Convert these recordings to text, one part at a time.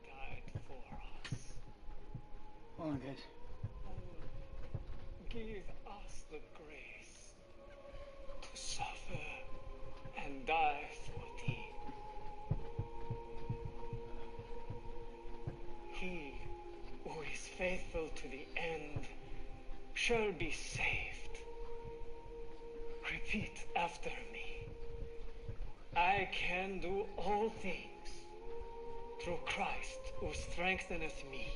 died for us. Oh, good. Give us the grace to suffer and die for thee. He who is faithful to the end shall be saved. Repeat after me. I can do all things through Christ who strengtheneth me.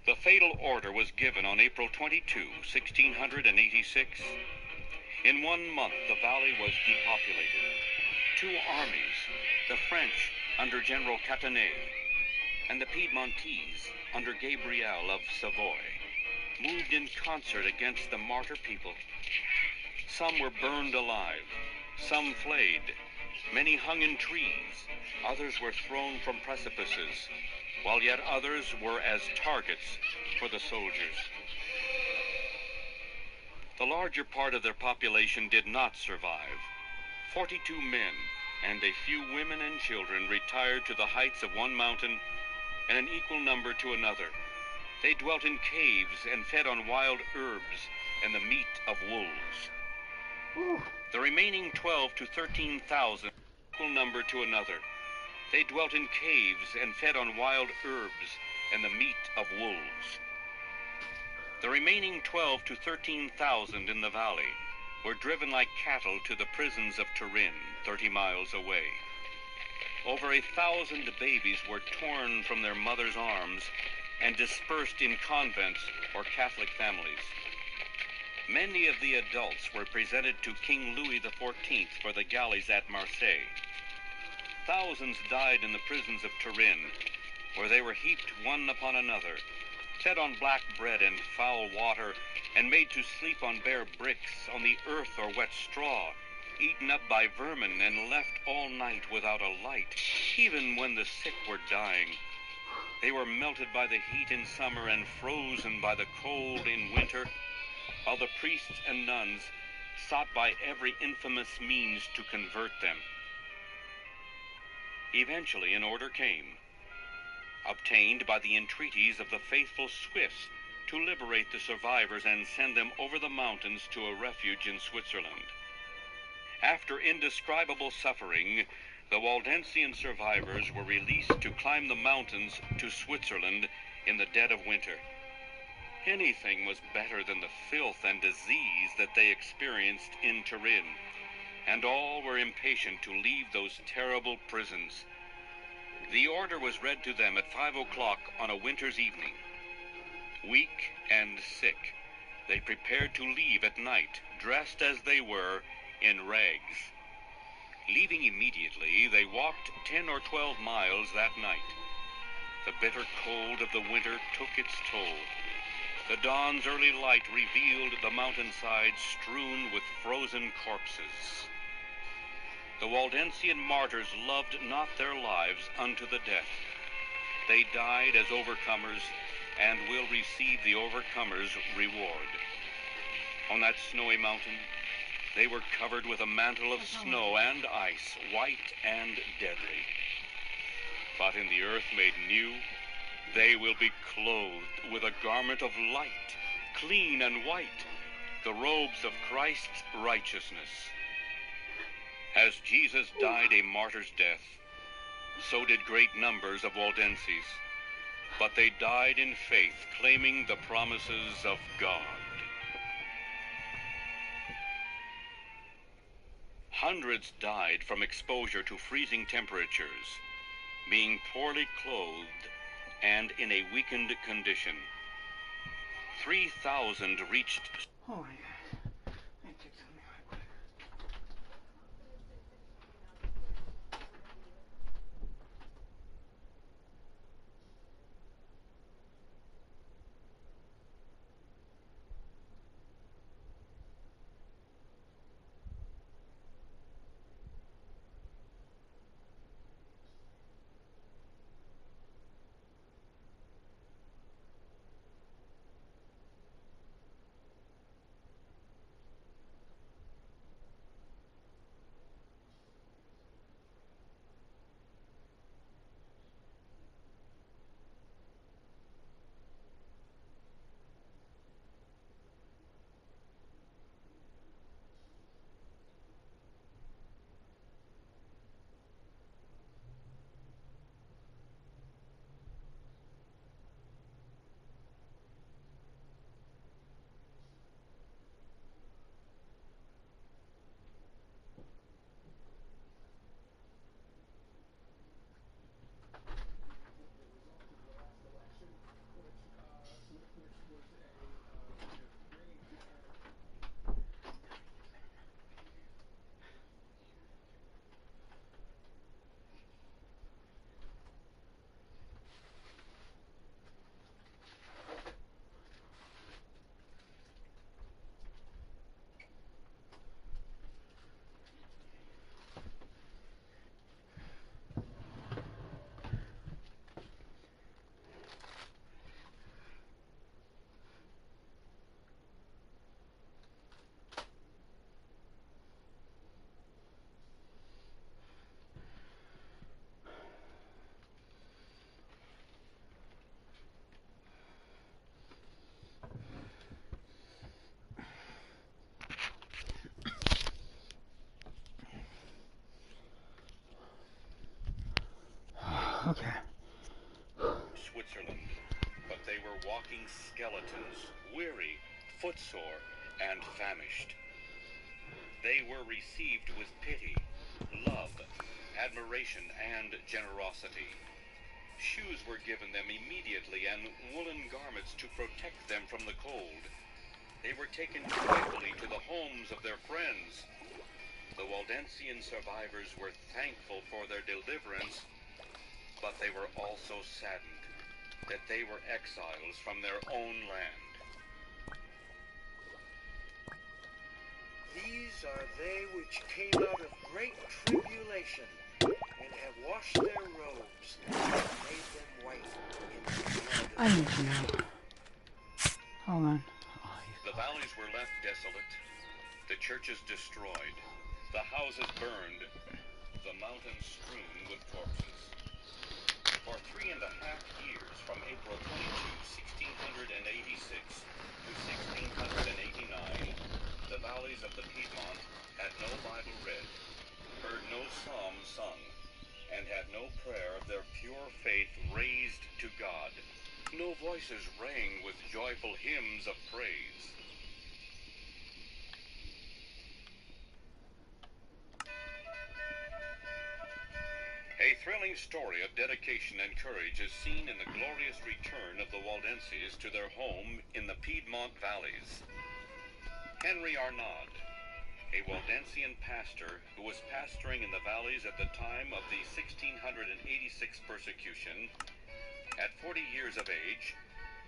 The fatal order was given on April 22, 1686. In 1 month, the valley was depopulated. 2 armies, the French under General Catanais and the Piedmontese under Gabriel of Savoy, moved in concert against the martyr people. Some were burned alive, some flayed, many hung in trees, others were thrown from precipices, while yet others were as targets for the soldiers. The larger part of their population did not survive. 42 men and a few women and children retired to the heights of one mountain and an equal number to another. They dwelt in caves and fed on wild herbs and the meat of wolves. Ooh. The remaining 12 to 13,000, equal number to another. They dwelt in caves and fed on wild herbs and the meat of wolves. The remaining 12 to 13,000 in the valley were driven like cattle to the prisons of Turin, 30 miles away. Over 1,000 babies were torn from their mothers' arms and dispersed in convents or Catholic families. Many of the adults were presented to King Louis XIV for the galleys at Marseille. Thousands died in the prisons of Turin, where they were heaped one upon another, fed on black bread and foul water, and made to sleep on bare bricks, on the earth or wet straw, eaten up by vermin and left all night without a light, even when the sick were dying. They were melted by the heat in summer and frozen by the cold in winter, while the priests and nuns sought by every infamous means to convert them. Eventually an order came, obtained by the entreaties of the faithful Swiss, to liberate the survivors and send them over the mountains to a refuge in Switzerland. After indescribable suffering, the Waldensian survivors were released to climb the mountains to Switzerland in the dead of winter. Anything was better than the filth and disease that they experienced in Turin, and all were impatient to leave those terrible prisons. The order was read to them at 5 o'clock on a winter's evening. Weak and sick, they prepared to leave at night, dressed as they were, in rags. Leaving immediately, they walked 10 or 12 miles that night. The bitter cold of the winter took its toll. The dawn's early light revealed the mountainside strewn with frozen corpses. The Waldensian martyrs loved not their lives unto the death. They died as overcomers and will receive the overcomers' reward. On that snowy mountain, they were covered with a mantle of snow and ice, white and deadly. But in the earth made new, they will be clothed with a garment of light, clean and white, the robes of Christ's righteousness. As Jesus died a martyr's death, so did great numbers of Waldenses, but they died in faith, claiming the promises of God. Hundreds died from exposure to freezing temperatures, being poorly clothed and in a weakened condition. 3,000 reached... Oh my God. I took something like that. Switzerland, but they were walking skeletons, weary, footsore, and famished. They were received with pity, love, admiration, and generosity. Shoes were given them immediately and woolen garments to protect them from the cold. They were taken joyfully to the homes of their friends. The Waldensian survivors were thankful for their deliverance, but they were also saddened that they were exiles from their own land. These are they which came out of great tribulation, and have washed their robes, and made them white in the blood of I need to know. Hold on. The valleys were left desolate, the churches destroyed, the houses burned, the mountains strewn with corpses. For 3.5 years, from April 22, 1686 to 1689, the valleys of the Piedmont had no Bible read, heard no psalm sung, and had no prayer of their pure faith raised to God. No voices rang with joyful hymns of praise. A thrilling story of dedication and courage is seen in the glorious return of the Waldenses to their home in the Piedmont valleys. Henry Arnaud, a Waldensian pastor who was pastoring in the valleys at the time of the 1686 persecution, at 40 years of age,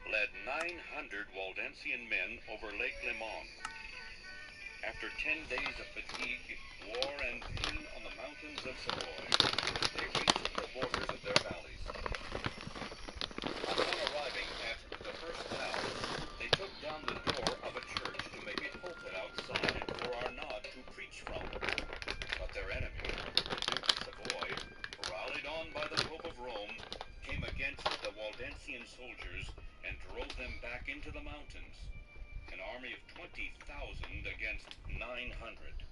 led 900 Waldensian men over Lake Léman. After 10 days of fatigue, war, and pain on the mountains of Savoy, they reached the borders of their valleys. Upon arriving at the first town, they took down the door of a church to make a pulpit outside for Arnaud to preach from. But their enemy, the Duke of Savoy, rallied on by the Pope of Rome, came against the Waldensian soldiers and drove them back into the mountains. An army of 20,000 against 900.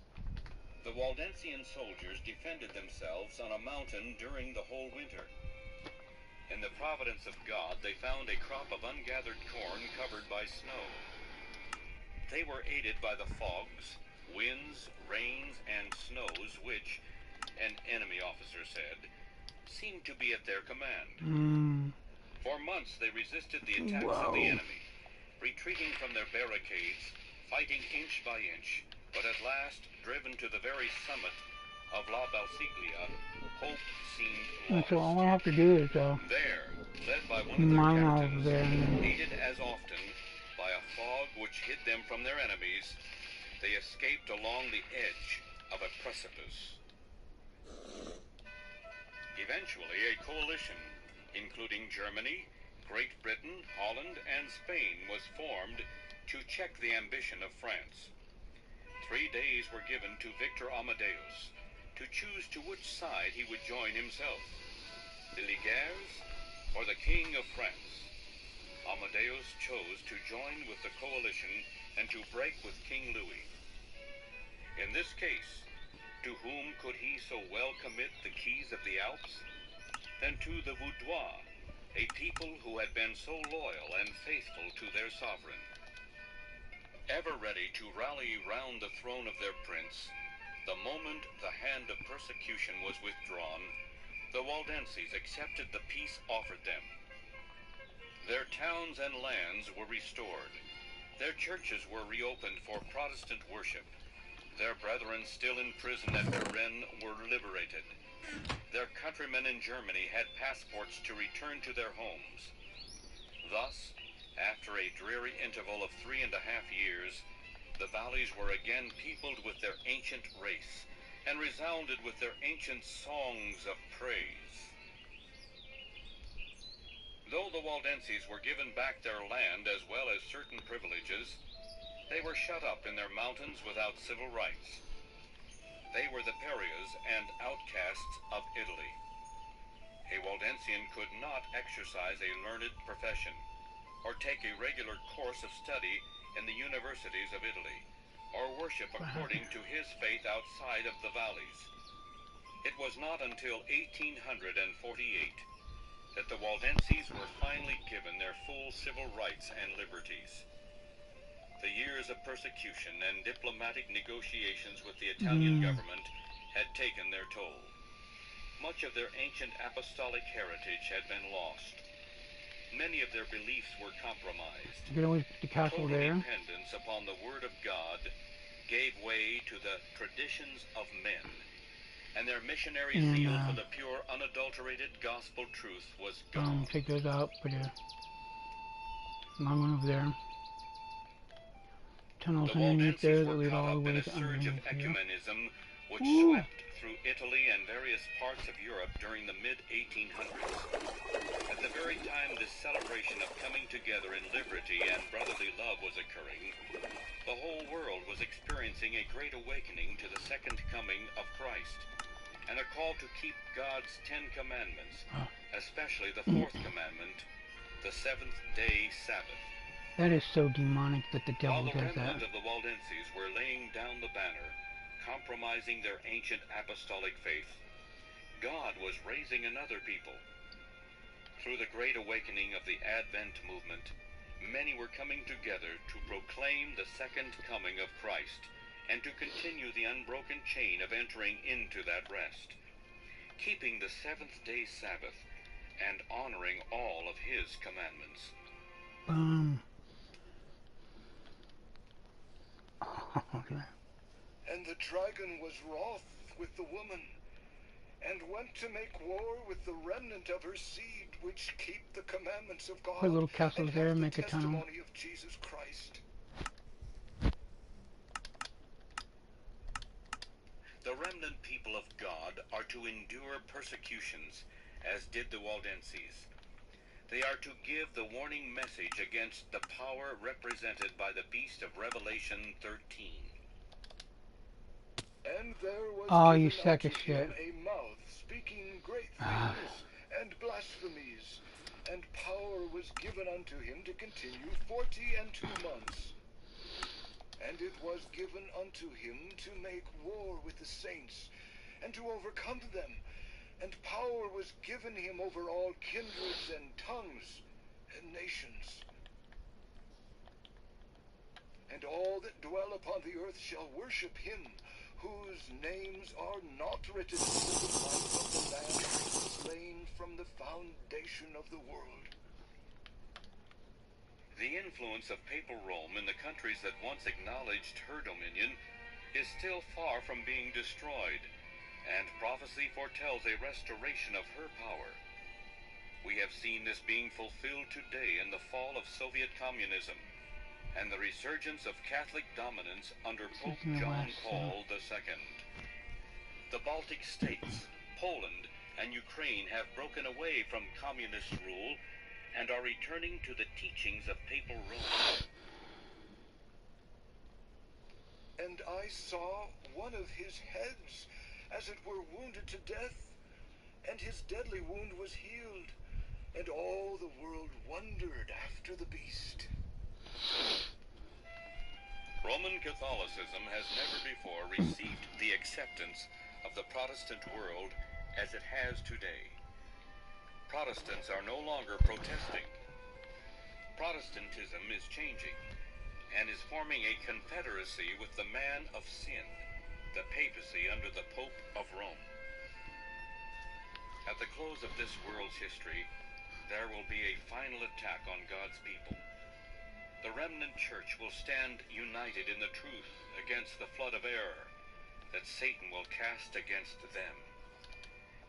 The Waldensian soldiers defended themselves on a mountain during the whole winter. In the providence of God, they found a crop of ungathered corn covered by snow. They were aided by the fogs, winds, rains, and snows which, an enemy officer said, seemed to be at their command. For months they resisted the attacks of the enemy, retreating from their barricades, fighting inch by inch, but at last, driven to the very summit of La Balsiglia, hope seemed lost. So all I have to do is There, led by one of their mine captains, over there, and then aided as often by a fog which hid them from their enemies, they escaped along the edge of a precipice. Eventually, a coalition, including Germany, Great Britain, Holland, and Spain, was formed to check the ambition of France. 3 days were given to Victor Amadeus to choose to which side he would join himself, the Ligueurs or the King of France. Amadeus chose to join with the coalition and to break with King Louis. In this case, to whom could he so well commit the keys of the Alps? Than to the Vaudois, a people who had been so loyal and faithful to their sovereign. Ever ready to rally round the throne of their prince, the moment the hand of persecution was withdrawn, the Waldenses accepted the peace offered them. Their towns and lands were restored. Their churches were reopened for Protestant worship. Their brethren still in prison at Varennes were liberated. Their countrymen in Germany had passports to return to their homes. Thus, after a dreary interval of 3.5 years, the valleys were again peopled with their ancient race, and resounded with their ancient songs of praise. Though the Waldenses were given back their land as well as certain privileges, they were shut up in their mountains without civil rights. They were the pariahs and outcasts of Italy. A Waldensian could not exercise a learned profession, or take a regular course of study in the universities of Italy, or worship according to his faith outside of the valleys. It was not until 1848 that the Waldenses were finally given their full civil rights and liberties. The years of persecution and diplomatic negotiations with the Italian government had taken their toll. Much of their ancient apostolic heritage had been lost. Many of their beliefs were compromised. You can always put the castle Total there. dependence upon the Word of God gave way to the traditions of men, and their missionary zeal for the pure, unadulterated gospel truth was gone. Take those out. Put a long one over there. Tunnels The underneath there Waldenses that were lead caught all the up in way a to surge of underneath here. ecumenism which Ooh. swept through Italy and various parts of Europe during the mid-1800s. At the very time this celebration of coming together in liberty and brotherly love was occurring, the whole world was experiencing a great awakening to the second coming of Christ, and a call to keep God's 10 commandments, especially the fourth commandment, the seventh-day Sabbath. That is so demonic that the devil While the does that. remnant of the Waldenses were laying down the banner, compromising their ancient apostolic faith, God was raising another people. Through the great awakening of the Advent movement, many were coming together to proclaim the second coming of Christ and to continue the unbroken chain of entering into that rest, keeping the seventh-day Sabbath and honoring all of His commandments. Okay. And the dragon was wroth with the woman, and went to make war with the remnant of her seed, which keep the commandments of God, Put little castles and there, have the make a tunnel. testimony of Jesus Christ. The remnant people of God are to endure persecutions, as did the Waldenses. They are to give the warning message against the power represented by the beast of Revelation 13. And there was You given sack unto of him shit. a mouth speaking great things and blasphemies, and power was given unto him to continue 42 months. And it was given unto him to make war with the saints, and to overcome them. And power was given him over all kindreds and tongues and nations. And all that dwell upon the earth shall worship him, whose names are not written in the book of life of the Lamb slain from the foundation of the world. The influence of papal Rome in the countries that once acknowledged her dominion is still far from being destroyed, and prophecy foretells a restoration of her power. We have seen this being fulfilled today in the fall of Soviet communism and the resurgence of Catholic dominance under Pope John Paul II. The Baltic states, Poland, and Ukraine have broken away from communist rule and are returning to the teachings of papal Rome. And I saw one of his heads, as it were wounded to death, and his deadly wound was healed, and all the world wondered after the beast. Roman Catholicism has never before received the acceptance of the Protestant world as it has today. Protestants are no longer protesting. Protestantism is changing and is forming a confederacy with the man of sin, the papacy under the Pope of Rome. At the close of this world's history, there will be a final attack on God's people. The remnant church will stand united in the truth against the flood of error that Satan will cast against them.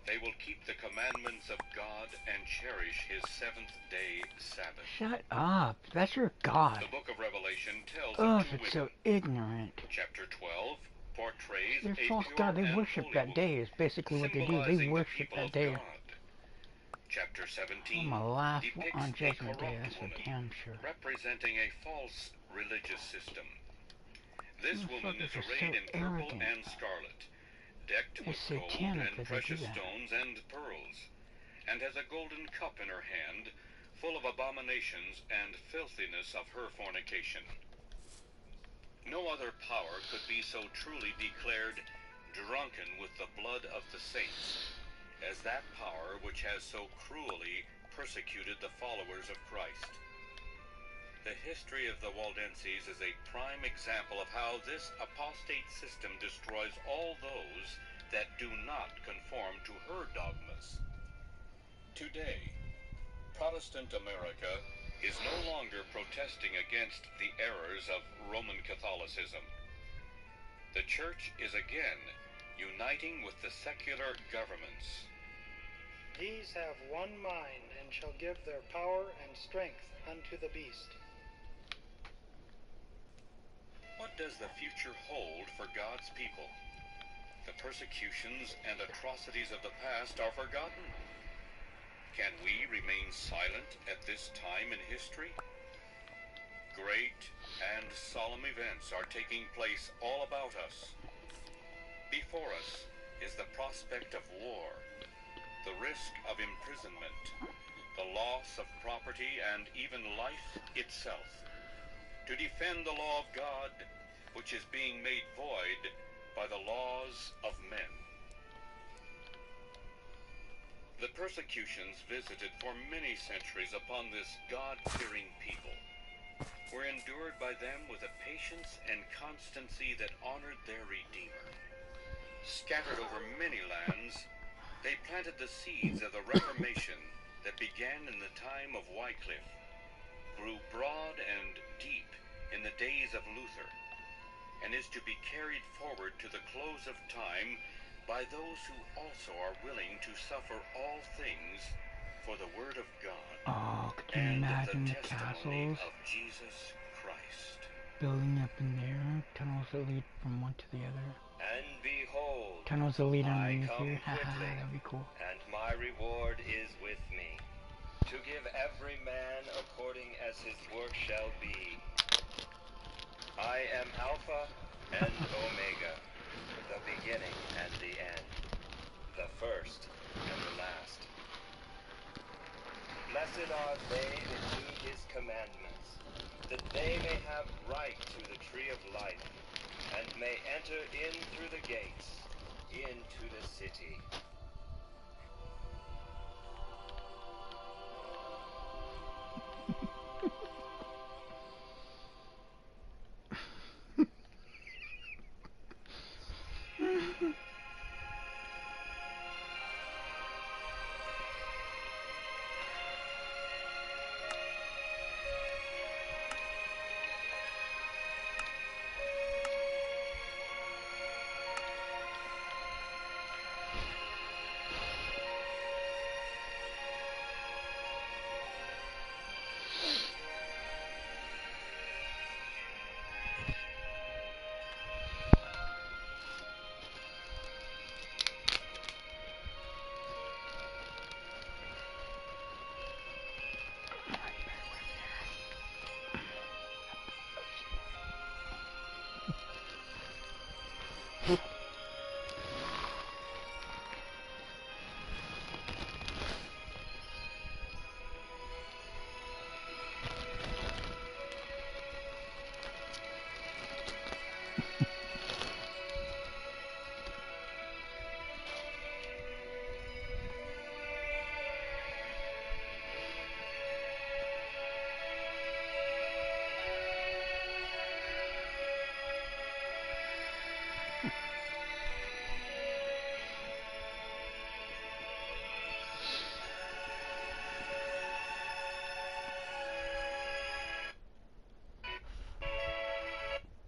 They will keep the commandments of God and cherish his seventh-day Sabbath. Shut up. That's your God. The book of Revelation tells Oh, of two it's women. so ignorant. Chapter 12 portrays They're a false pure God. They and worship holy that day woman, is basically what they do. They symbolizing the worship people that of day. God. Chapter 17 I'm gonna laugh depicts on a Judgment Day, corrupt that's for woman, damn sure. representing a false religious system. This woman is Motherfuckers are arrayed so in purple arrogant. and scarlet, decked with It's gold satanic and that they do precious that. stones and pearls, and has a golden cup in her hand, full of abominations and filthiness of her fornication. No other power could be so truly declared drunken with the blood of the saints as that power which has so cruelly persecuted the followers of Christ. The history of the Waldenses is a prime example of how this apostate system destroys all those that do not conform to her dogmas. Today, Protestant America is no longer protesting against the errors of Roman Catholicism. The Church is again uniting with the secular governments. These have one mind, and shall give their power and strength unto the beast. What does the future hold for God's people? The persecutions and atrocities of the past are forgotten. Can we remain silent at this time in history? Great and solemn events are taking place all about us. Before us is the prospect of war, the risk of imprisonment, the loss of property, and even life itself. To defend the law of God, which is being made void by the laws of men. The persecutions visited for many centuries upon this God-fearing people were endured by them with a patience and constancy that honored their Redeemer. Scattered over many lands, they planted the seeds of the Reformation that began in the time of Wycliffe, grew broad and deep in the days of Luther, and is to be carried forward to the close of time by those who also are willing to suffer all things for the Word of God. Oh, could you And imagine the the testimony castles of Jesus Christ. building up in there? Tunnels that lead from one to the other. And behold, Tunnels that lead I underneath come here. Haha, quickly, that'd be cool. and my reward is with me, to give every man according as his work shall be. I am Alpha and Omega, the beginning and the end, the first and the last. Blessed are they that do his commandments, that they may have right to the tree of life, and may enter in through the gates into the city.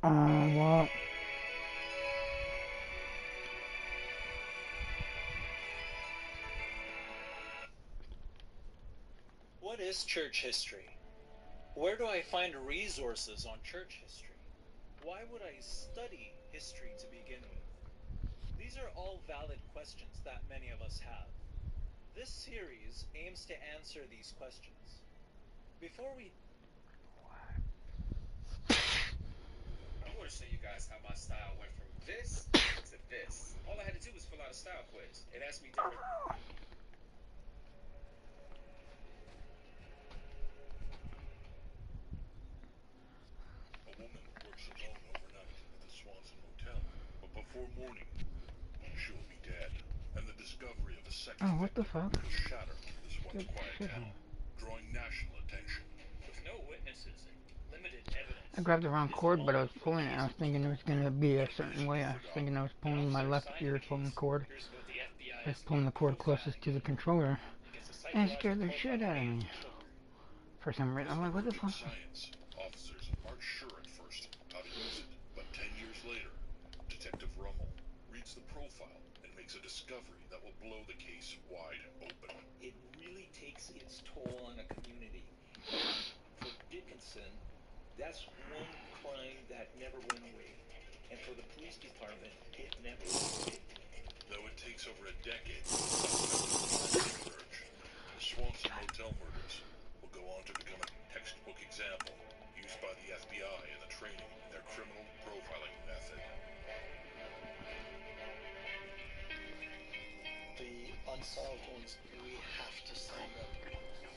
Well, What is church history? Where do I find resources on church history? Why would I study history to begin with? These are all valid questions that many of us have. This series aims to answer these questions. Before we... I want to show you guys how my style went from this to this. All I had to do was fill out a style quiz. It asked me different... A woman works alone overnight at the Swanson Motel, but before morning, she will be dead. And the discovery of a second oh, what the fuck? will shatter this Get the shit out. drawing national attention. With no witnesses and limited evidence. I grabbed the wrong cord, but I was pulling it. I was thinking it was going to be a certain way. I was thinking I was pulling my left ear, pulling the cord. I was pulling the cord closest to the controller. And it scared the shit out of me. For some reason, I'm like, what the fuck? Science. Officers aren't sure at first how to use it, but 10 years later, Detective Rummel reads the profile and makes a discovery that will blow the case wide open. It really takes its toll on a community. For Dickinson, that's one crime that never went away. And for the police department, it never went away. Though it takes over a decade to emerge, the Swanson Motel murders will go on to become a textbook example used by the FBI in the training in their criminal profiling method. The unsolved ones, we have to solve them.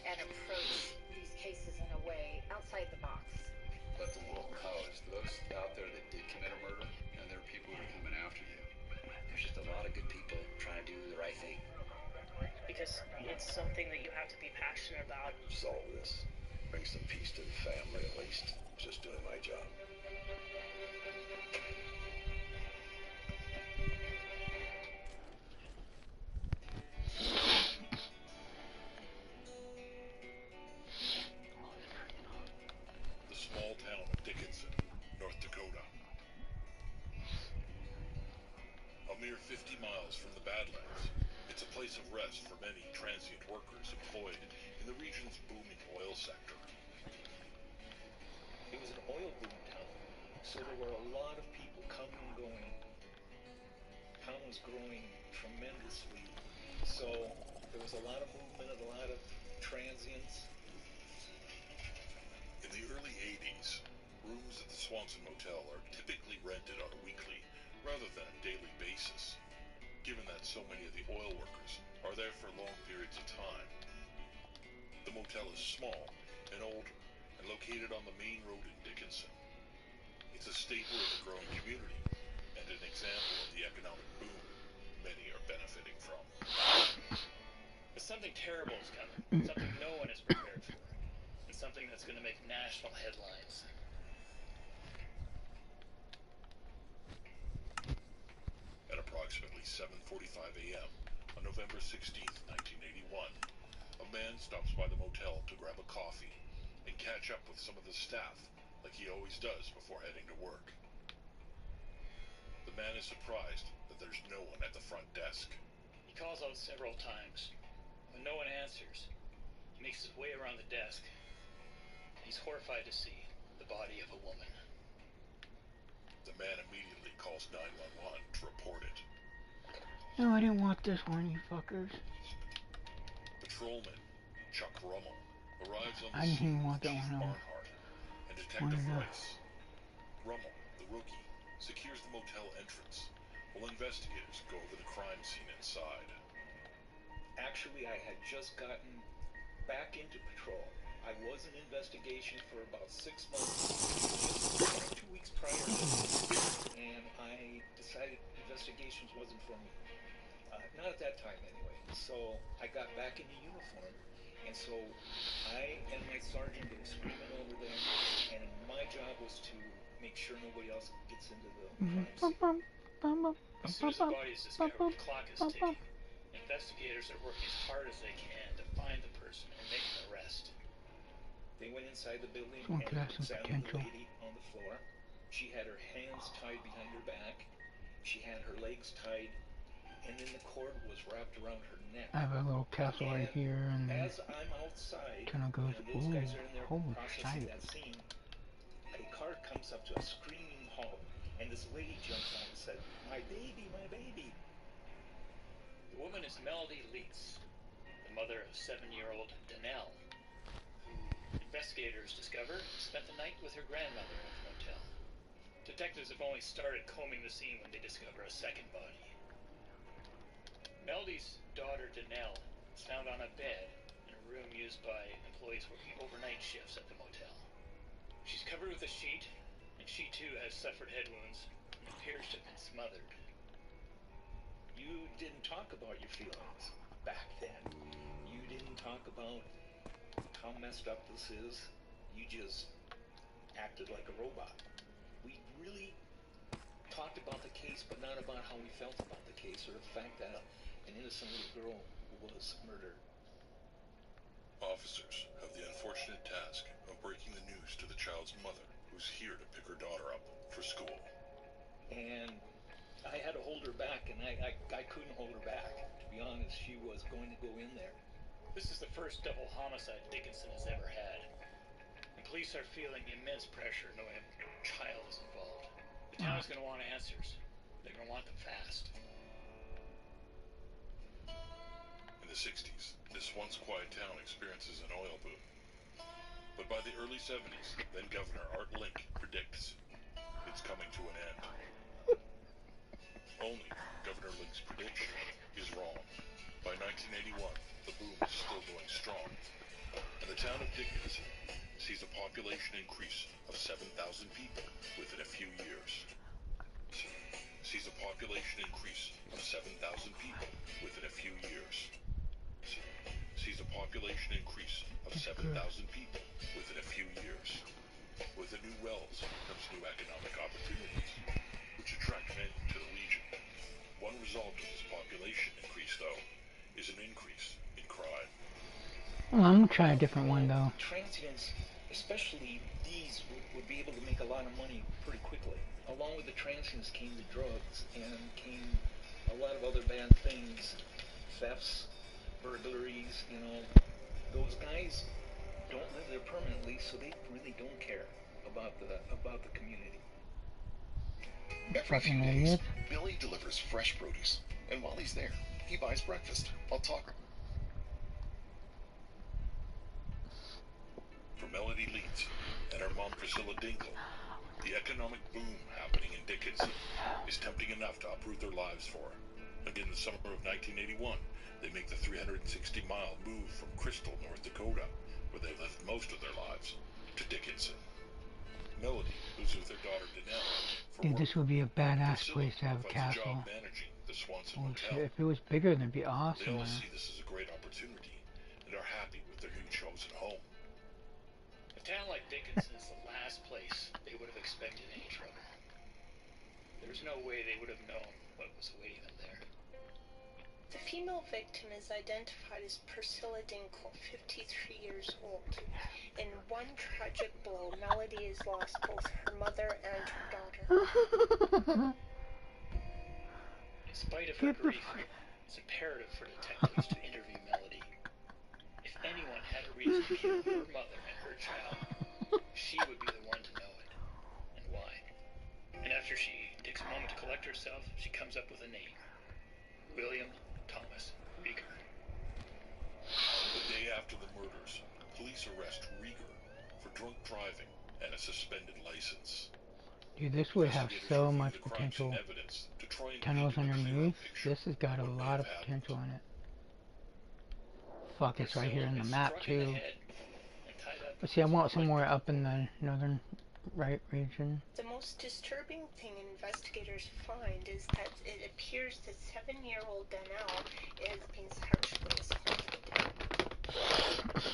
And approach these cases in a way outside the box. Let the world know there's those out there that did commit a murder, and there are people who are coming after you. There's just a lot of good people trying to do the right thing. Because it's something that you have to be passionate about. Solve this. Bring some peace to the family at least. Just doing my job. The small town of Dickinson, North Dakota. A mere 50 miles from the Badlands, it's a place of rest for many transient workers employed in the region's booming oil sector. It was an oil boom town, so there were a lot of people coming and going. Town was growing tremendously, so there was a lot of movement and a lot of transients. In the early 80s, rooms at the Swanson Motel are typically rented on a weekly rather than a daily basis, given that so many of the oil workers are there for long periods of time. The motel is small and older and located on the main road in Dickinson. It's a staple of the growing community and an example of the economic boom many are benefiting from. But something terrible is coming. Something no one is prepared for. And something that's going to make national headlines. At approximately 7:45 a.m. on November 16, 1981, a man stops by the motel to grab a coffee and catch up with some of the staff like he always does before heading to work. The man is surprised that there's no one at the front desk. He calls out several times. When no one answers, he makes his way around the desk. He's horrified to see the body of a woman. The man immediately calls 911 to report it. No, I didn't want this one, you fuckers. Patrolman Chuck Rummel arrives on I the didn't scene want with that Chief one. Barnhart and Detective Rice. Rummel, the rookie, secures the motel entrance, while investigators go over the crime scene inside. Actually, I had just gotten back into patrol. I was in investigation for about 6 months, just 2 weeks prior, and I decided investigations wasn't for me. Not at that time, anyway. So I got back into uniform, and so I and my sergeant were screaming over there, and my job was to make sure nobody else gets into the crime scene. As soon as the body is discovered, the clock is ticking. Investigators are working as hard as they can to find the person and make an arrest. They went inside the building Someone and could have some examined the potential. lady on the floor. She had her hands tied behind her back. She had her legs tied, and then the cord was wrapped around her neck. I have a little castle right here, and then As I'm outside, kind of goes, and those guys are in there holy processing shit. that scene, a car comes up to a screaming halt, and this lady jumps out and said, "My baby, my baby." The woman is Melody Leitz, the mother of 7-year-old Danelle, who investigators discover spent the night with her grandmother at the motel. Detectives have only started combing the scene when they discover a second body. Melody's daughter Danelle is found on a bed in a room used by employees working overnight shifts at the motel. She's covered with a sheet, and she too has suffered head wounds and appears to have been smothered. You didn't talk about your feelings back then. You didn't didn't talk about how messed up this is. You just acted like a robot. We really talked about the case, but not about how we felt about the case or the fact that an innocent little girl was murdered. Officers have the unfortunate task of breaking the news to the child's mother, who's here to pick her daughter up for school. And I had to hold her back, and I couldn't hold her back. To be honest, she was going to go in there. This is the first double homicide Dickinson has ever had. The police are feeling immense pressure knowing a child is involved. The town is going to want answers. They're going to want them fast. In the 60s, this once quiet town experiences an oil boom. But by the early 70s, then Governor Art Link predicts it's coming to an end. Only Governor Link's prediction is wrong. By 1981, the boom is still going strong, and the town of Dickinson sees a population increase of 7,000 people within a few years. Sees a population increase of 7,000 people within a few years. Sees a population increase of 7,000 people within a few years. With the new wells comes new economic opportunities, which attract many to the region. One result of this population increase, though, is an increase in crime. Well, I'm gonna try a different one, though. Transients, especially these, would be able to make a lot of money pretty quickly. Along with the transients came the drugs, and came a lot of other bad things, thefts, burglaries, you know. Those guys don't live there permanently, so they really don't care about the community. Every few days, Billy delivers fresh produce, and while he's there, he buys breakfast. I'll talk. For Melody Leeds and her mom Priscilla Dinkle, the economic boom happening in Dickinson is tempting enough to uproot their lives for her. Again, in the summer of 1981, they make the 360-mile move from Crystal, North Dakota, where they lived most of their lives, to Dickinson. Melody lives with their daughter Danelle. Dude, this would be a badass place to have a castle. Holy shit, if it was bigger, that'd be awesome, They all man. see this as a great opportunity and are happy with their new chosen home. A town like Dickinson is the last place they would have expected any trouble. There's no way they would have known what was awaiting them there. The female victim is identified as Priscilla Dinkle, 53 years old. In one tragic blow, Melody has lost both her mother and her daughter. In spite of her grief, it's imperative for detectives to interview Melody. If anyone had a reason to kill her mother and her child, she would be the one to know it, and why. And after she takes a moment to collect herself, she comes up with a name. William Thomas Rieger. The day after the murders, police arrest Rieger for drunk driving and a suspended license. Dude, this would have so much potential. Tunnels underneath. This has got a lot of potential in it. Fuck, it's right here in the map too. But see, I want somewhere up in the northern right region. The most disturbing thing investigators find is that it appears that 7-year-old Danelle is being sexually assaulted.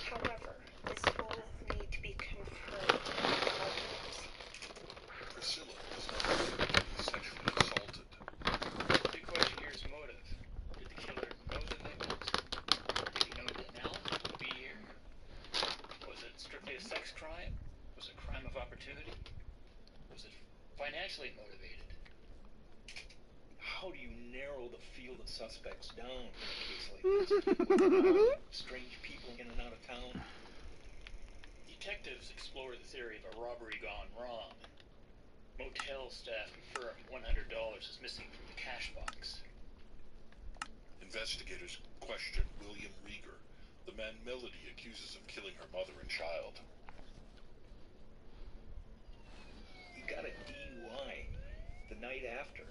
However, this will need to be confirmed by doctors. Priscilla is not sexually assaulted. The big question here is motive. Did the killer know the victims? Did he know Danelle would be here? Was it strictly a sex crime? Was it a crime of opportunity? Was it financially motivated? How do you narrow the field of suspects down in a case like this? With strange people in and out of town? Detectives explore the theory of a robbery gone wrong. Motel staff confirm $100 is missing from the cash box. Investigators question William Rieger, the man Melody accuses of killing her mother and child. He got a DUI the night after,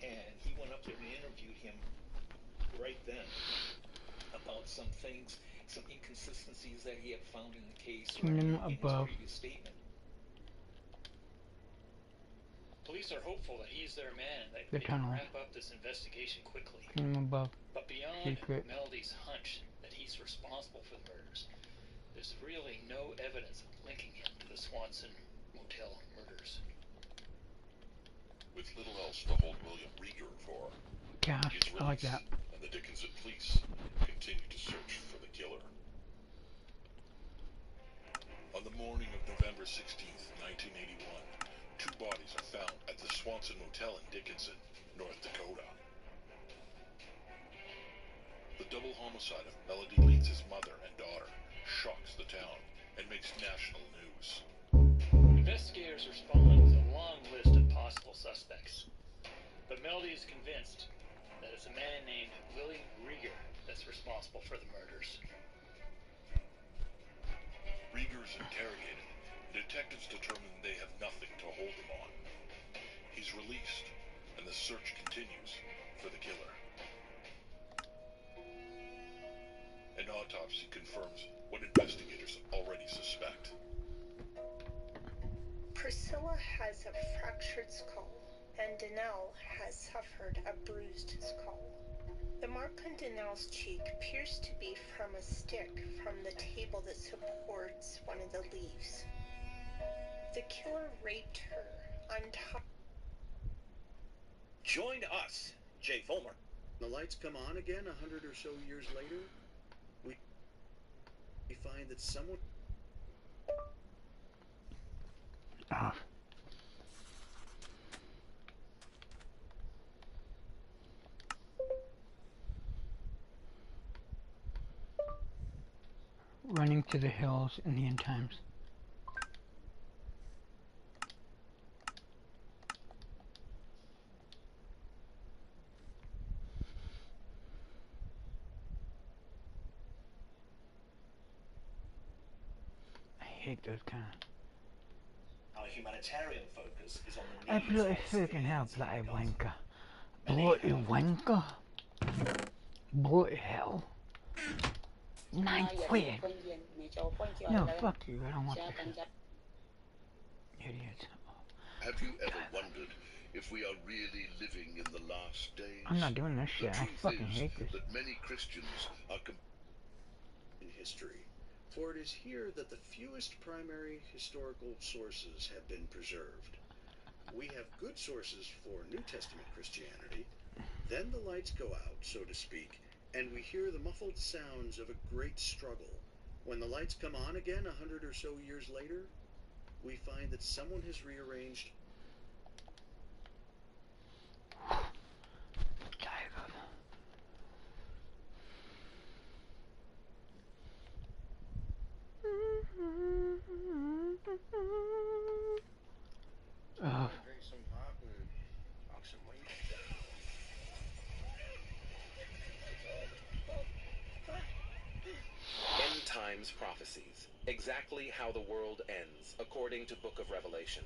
and he went up there and interviewed him right then about some things, some inconsistencies that he had found in the case or in his previous statement. Police are hopeful that he's their man and that The they can tunnel. wrap up this investigation quickly. Above. But beyond Secret. Melody's hunch that he's responsible for the murders, there's really no evidence linking him to the Swanson Motel murders. With little else to hold William Rieger for, Gosh, I like that. and the Dickinson police continue to search for the killer. On the morning of November 16th, 1981, 2 bodies are found at the Swanson Motel in Dickinson, North Dakota. The double homicide of Melody Leeds' mother and daughter shocks the town and makes national news. Investigators respond with a long list of possible suspects, but Melody is convinced that it's a man named William Rieger that's responsible for the murders. Rieger is interrogated, and detectives determine they have nothing to hold him on. He's released, and the search continues for the killer. An autopsy confirms what investigators already suspect. Priscilla has a fractured skull, and Danelle has suffered a bruised skull. The mark on Danelle's cheek appears to be from a stick from the table that supports one of the leaves. The killer raped her on top. Join us, Jay Fulmer. The lights come on again 100 or so years later. We find that someone... Running to the hills in the end times. I hate those kind of... Our humanitarian focus is on the I needs bloody of freaking hell, bloody civilians. wanker. Bloody wanker. Bloody hell. 9 quid. No, fuck you, I don't want this. Idiot. Have you ever wondered if we are really living in the last days? I'm not doing this shit. I fucking hate this. That many Christians are in history, for it is here that the fewest primary historical sources have been preserved. We have good sources for New Testament Christianity. Then the lights go out, so to speak, and we hear the muffled sounds of a great struggle. When the lights come on again 100 or so years later, we find that someone has rearranged drink some pop and talk some weed. End times prophecies. Exactly how the world ends, according to Book of Revelation.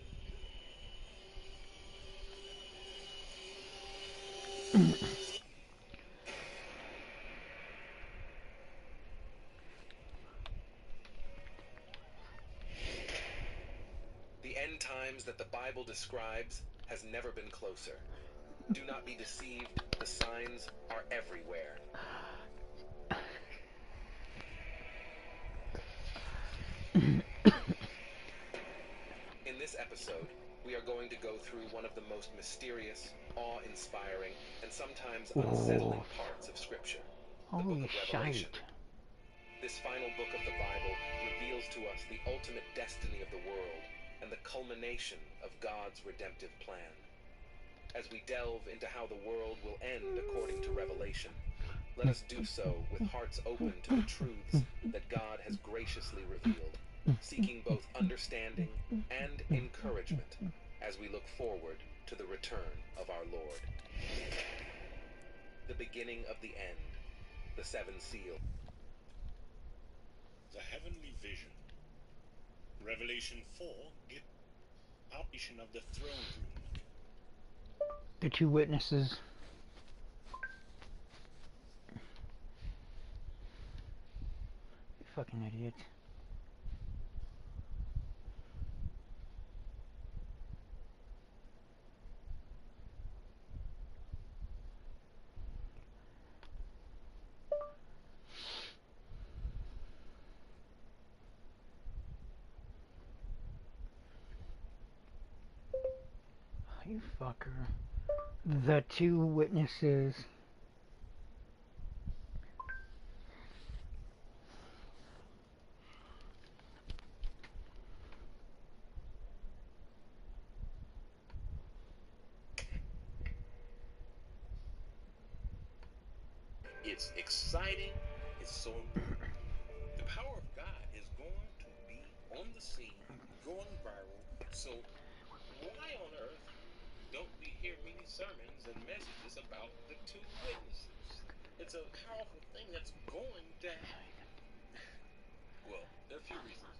The end times that the Bible describes has never been closer. Do not be deceived, the signs are everywhere. In this episode, we are going to go through one of the most mysterious, awe-inspiring, and sometimes unsettling parts of Scripture, the Book of Revelation. This final book of the Bible reveals to us the ultimate destiny of the world and the culmination of God's redemptive plan. As we delve into how the world will end according to Revelation, let us do so with hearts open to the truths that God has graciously revealed, seeking both understanding and encouragement as we look forward to the return of our Lord. The beginning of the end, the 7 seals. The heavenly vision. Revelation 4 gives outline of the throne room. The 2 witnesses. You fucking idiot. You fucker. The two witnesses. It's exciting. It's so important. The power of God is going to be on the scene, going viral. So why on earth don't we hear many sermons and messages about the two witnesses? It's a powerful thing that's going to happen. Well, there are a few reasons.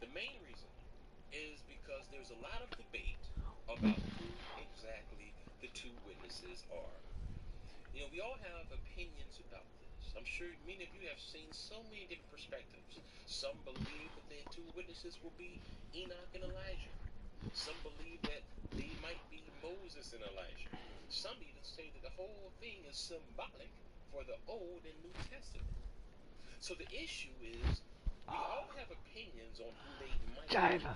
The main reason is because there's a lot of debate about who exactly the two witnesses are. You know, we all have opinions about this. I'm sure many of you have seen so many different perspectives. Some believe that the two witnesses will be Enoch and Elijah. Some believe that they might be Moses and Elijah. Some even say that the whole thing is symbolic for the Old and New Testament. So the issue is, we all have opinions on who they might be.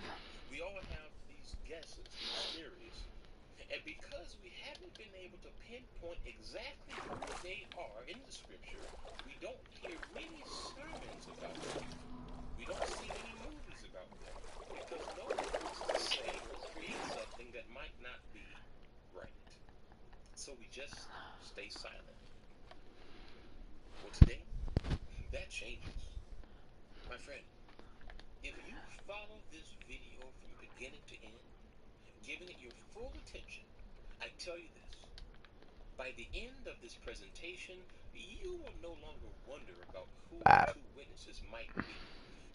We all have these guesses, these theories. And because we haven't been able to pinpoint exactly who they are in the scripture, we don't hear many sermons about them. We don't see many movies about them. Because no one wants to say or create something that might not be right. So we just stay silent. Well, today, that changes. My friend, if you follow this video from beginning to end, giving it your full attention, I tell you this. By the end of this presentation, you will no longer wonder about who the two witnesses might be,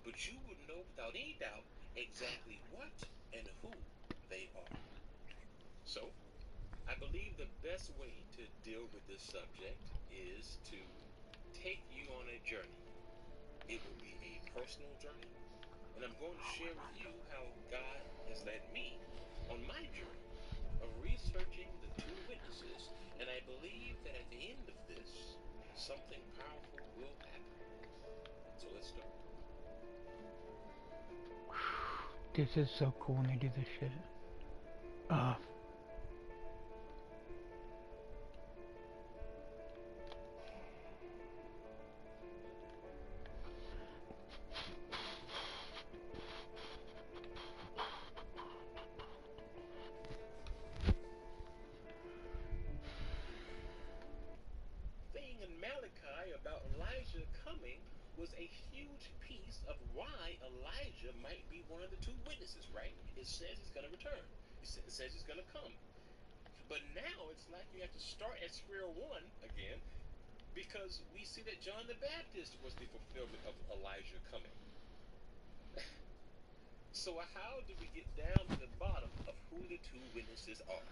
but you will know without any doubt exactly what and who they are. So, I believe the best way to deal with this subject is to take you on a journey. It will be a personal journey, and I'm going to share with you how God has led me on my journey of researching the two witnesses, and I believe that at the end of this, something powerful will happen. So let's start. This is so cool when they do this shit. Thing in Malachi about Elijah coming was a huge piece of why Elijah might be one of the two witnesses, right? It says he's going to return. It says he's going to come. But now it's like you have to start at square one again, because we see that John the Baptist was the fulfillment of Elijah coming. So how do we get down to the bottom of who the two witnesses are?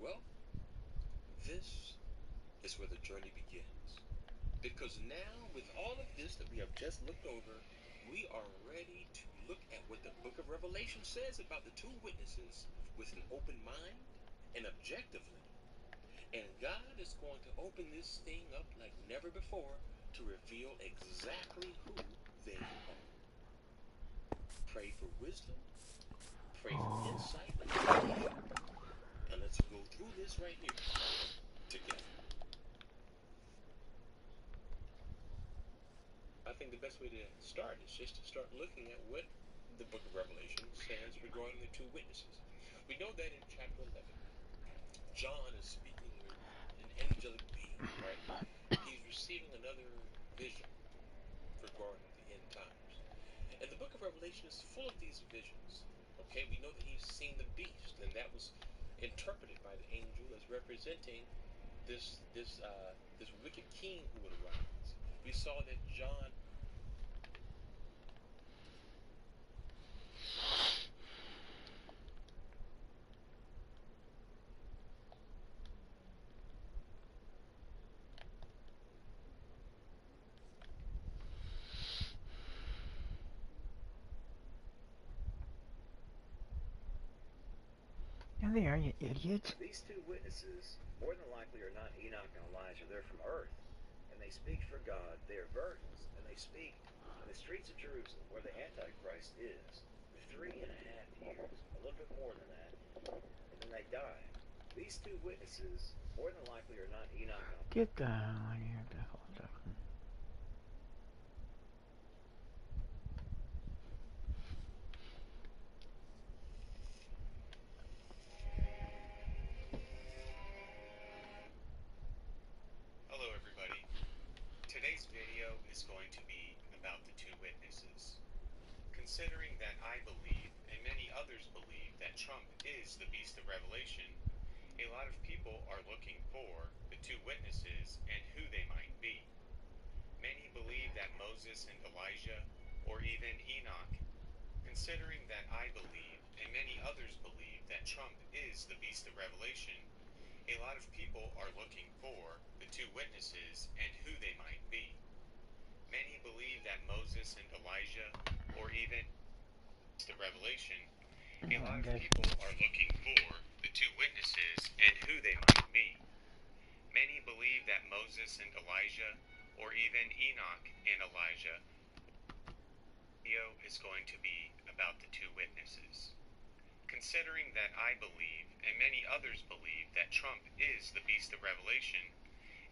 Well, this is where the journey begins. Because now, with all of this that we have just looked over, we are ready to look at what the book of Revelation says about the two witnesses with an open mind and objectively. And God is going to open this thing up like never before to reveal exactly who they are. Pray for wisdom, pray for insight, and let's go through this right here together. I think the best way to start is just to start looking at what the book of Revelation says regarding the two witnesses. We know that in chapter 11, John is speaking with an angelic being, right? He's receiving another vision regarding the end times. And the book of Revelation is full of these visions. Okay, we know that he's seen the beast, and that was interpreted by the angel as representing this wicked king who would arise. We saw that John There they are, you idiots. These two witnesses, more than likely, are not Enoch and Elijah. They're from earth, and they speak for God. They are virgins, and they speak in the streets of Jerusalem, where the Antichrist is. 3.5 years, a little bit more than that, and then they die. These two witnesses, more than likely, are not Enoch and Get the hell out of here, the whole second. Hello everybody. Today's video is going to be about the two witnesses. Considering that I believe, and many others believe, that Trump is the beast of Revelation, a lot of people are looking for the two witnesses and who they might be. Many believe that Moses and Elijah, or even Enoch. Considering that I believe, and many others believe, that Trump is the beast of Revelation, a lot of people are looking for the two witnesses and who they might be. Many believe that Moses and Elijah, or even the Revelation, a lot of people are looking for the two witnesses and who they might be. Many believe that Moses and Elijah, or even Enoch and Elijah, video is going to be about the two witnesses. Considering that I believe, and many others believe, that Trump is the beast of Revelation,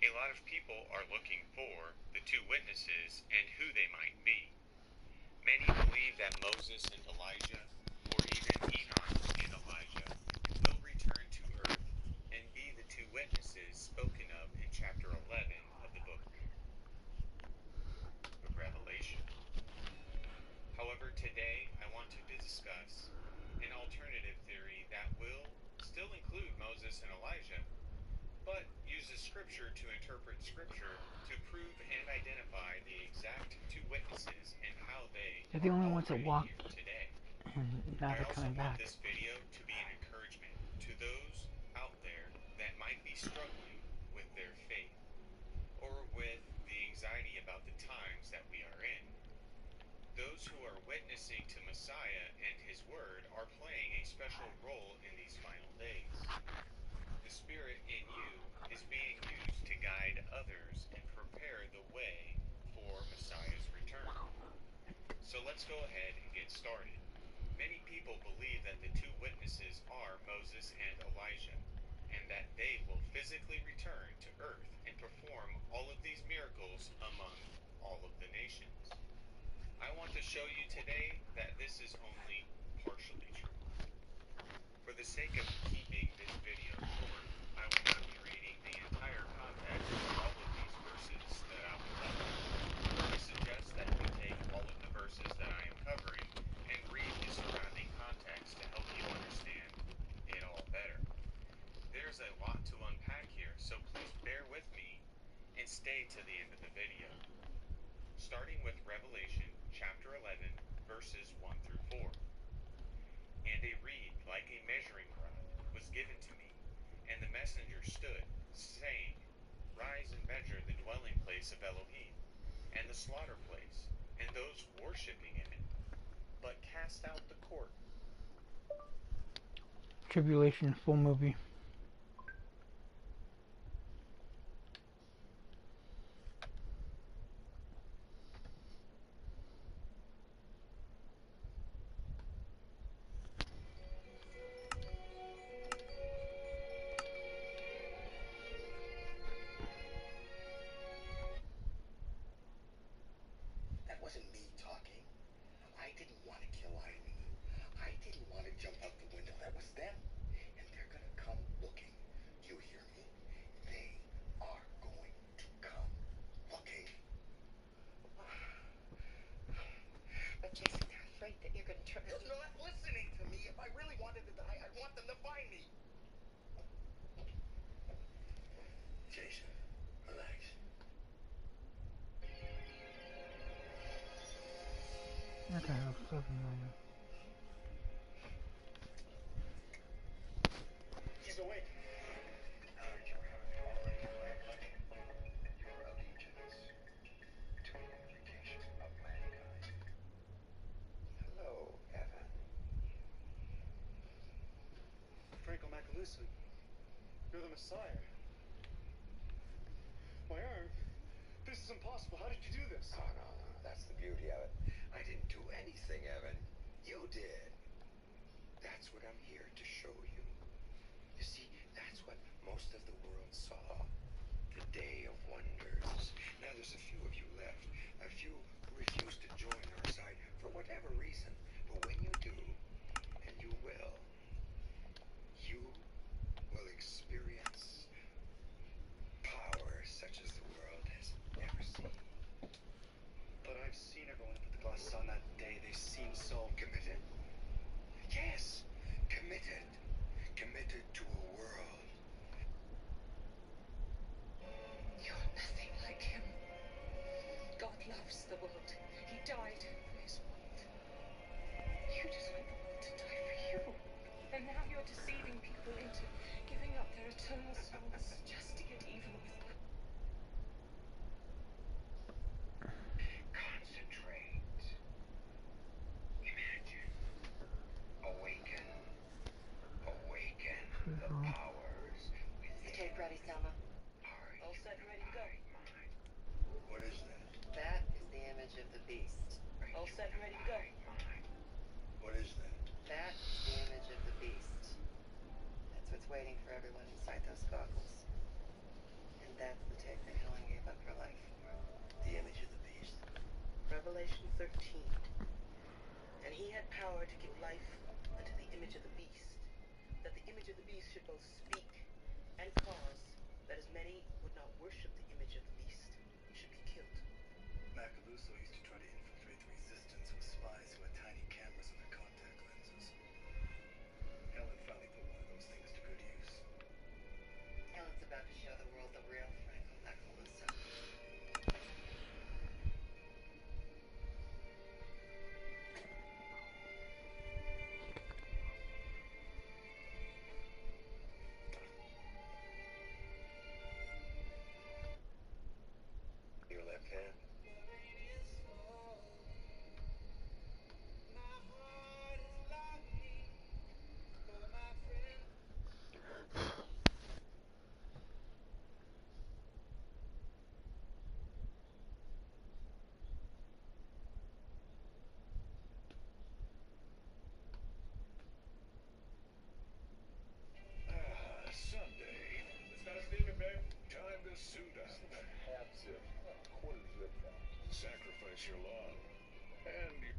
a lot of people are looking for the two witnesses and who they might be. Many believe that Moses and Elijah, or even Enoch and Elijah, will return to earth and be the two witnesses spoken of in chapter 11 of the book of Revelation. However, today I want to discuss an alternative theory that will still include Moses and Elijah, but uses Scripture to interpret Scripture to prove and identify the exact two witnesses and how They're the only ones that walked today. and now I they're also coming want back. this video to be an encouragement to those out there that might be struggling with their faith or with the anxiety about the times that we are in. Those who are witnessing to Messiah and His Word are playing a special role in these final days. The Spirit in you is being used to guide others and prepare the way for Messiah's return. So let's go ahead and get started. Many people believe that the two witnesses are Moses and Elijah, and that they will physically return to earth and perform all of these miracles among all of the nations. I want to show you today that this is only partially true. For the sake of keeping this video short, I will not be reading the entire context of all of these verses that I'll be covering. I suggest that you take all of the verses that I am covering and read the surrounding context to help you understand it all better. There's a lot to unpack here, so please bear with me and stay to the end of the video. Starting with Revelation chapter 11, verses 1 through 4. And a reed like a measuring rod was given to me, and the messenger stood, saying, Rise and measure the dwelling place of Elohim, and the slaughter place, and those worshipping in it, but cast out the court. Tribulation full movie. That wasn't me talking. I didn't want to kill Irene. I didn't want to jump out the window. That was them. And they're going to come looking. You hear me? They are going to come looking. But Jason, they're afraid that you're going to turn. They're not listening to me. If I really wanted to die, I'd want them to find me. Jason, relax. What the hell? So familiar. He's awake. Howard, your heart already left your allegiance to the unification of mankind. Hello, Evan. Franco Macaluso, you're the Messiah. My arm. This is impossible. How did you do this? Oh, no. That's the beauty of it. I didn't do anything, Evan. You did. That's what I'm here to show you. You see, that's what most of the world saw. The Day of Wonders. Now there's a few of you left. A few refuse to join our side for whatever reason. But when you do, and you will experience power such as the world has never seen. But I've seen everyone put the glasses on that day. They seem so committed. Yes, committed. Committed to a world. You're nothing like him. God loves the world. He died for his world. You just want the world to die for you. And now you're deceiving people into giving up their eternal souls just to get even with God. Concentrate. Imagine. Awaken. Awaken the powers within. Tape ready, Selma. All set and ready to go. What is that? That is the image of the beast. All set and ready to go. What is that? That is the image of the beast. That's what's waiting for everyone inside those goggles. And that's the tape that Helen gave up her life for. The image of the beast. Revelation 13. And he had power to give life unto the image of the beast, that the image of the beast should both speak and cause that as many would not worship the image of the beast should be killed. Macaluso used to try to infiltrate the resistance with spies who had tiny cameras in their contact lenses. Helen finally put one of those things to good use. Helen's about to show the world the real Franco Macaluso. Your left hand. Sunday. Let's start steaming, babe. Time to suit up. Half zip, quarter zip now. Sacrifice your love. And your...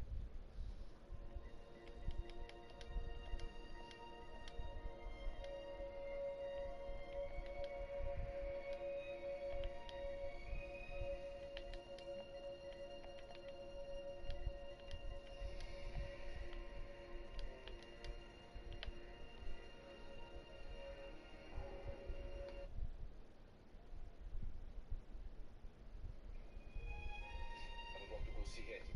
I'm about to go see Hetty.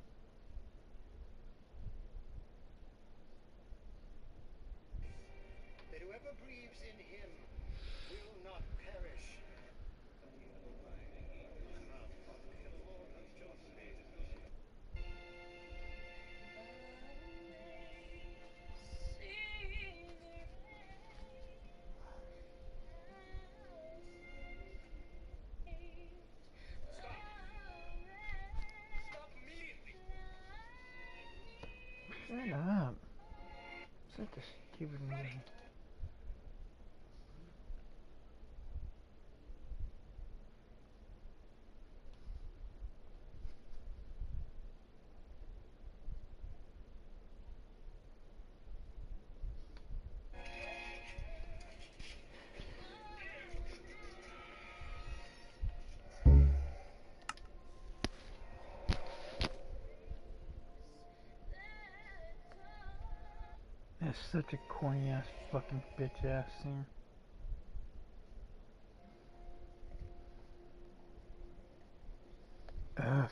That whoever believes in him will not perish. Stop immediately. Shut up. Such a stupid movie. That's such a corny ass fucking bitch ass scene. Ugh.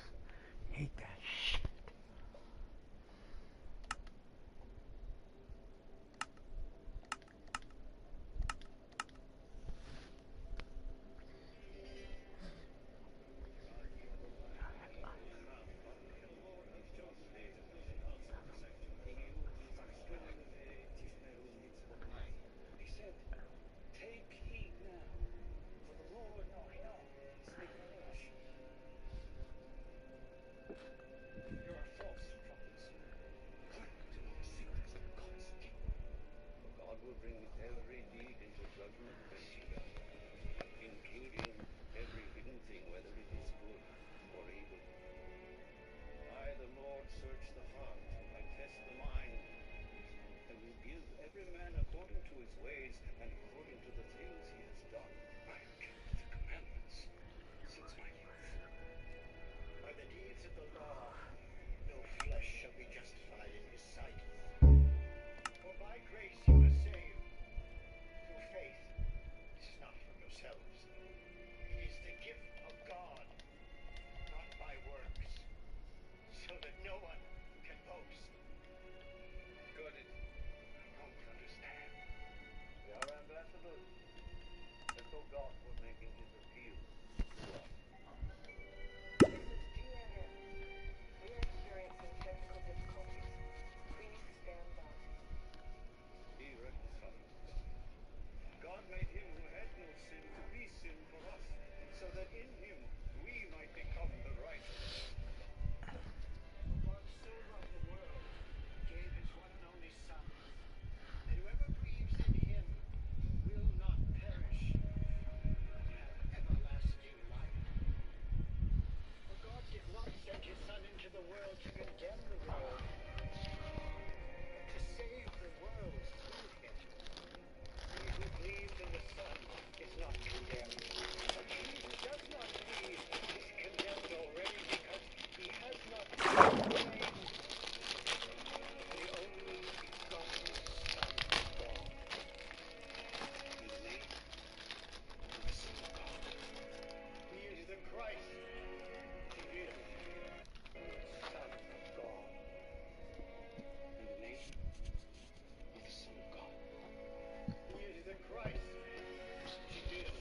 Hate that shit. He said, take heed now, for the Lord, no, I know, he's speaking English. remember, as though God were making his appeal to us. We are experiencing technical difficulties. Please stand by. He reconciled us, God. God made him who had no sin to be sin for us, so that in him we might become the righteousness. God so loved the world, gave his one and only Son, that whoever believes in him will not perish, but have everlasting life. For God did not send his Son into the world to condemn the world, but to save the world through him. He who believes in the Son is not condemned, but he who does not believe is condemned already because he has not believed the only begotten Son of God. In the name of the Son of God. He is the Christ. He is the Son of God. In the name of the Son of God. He is the Christ. He is.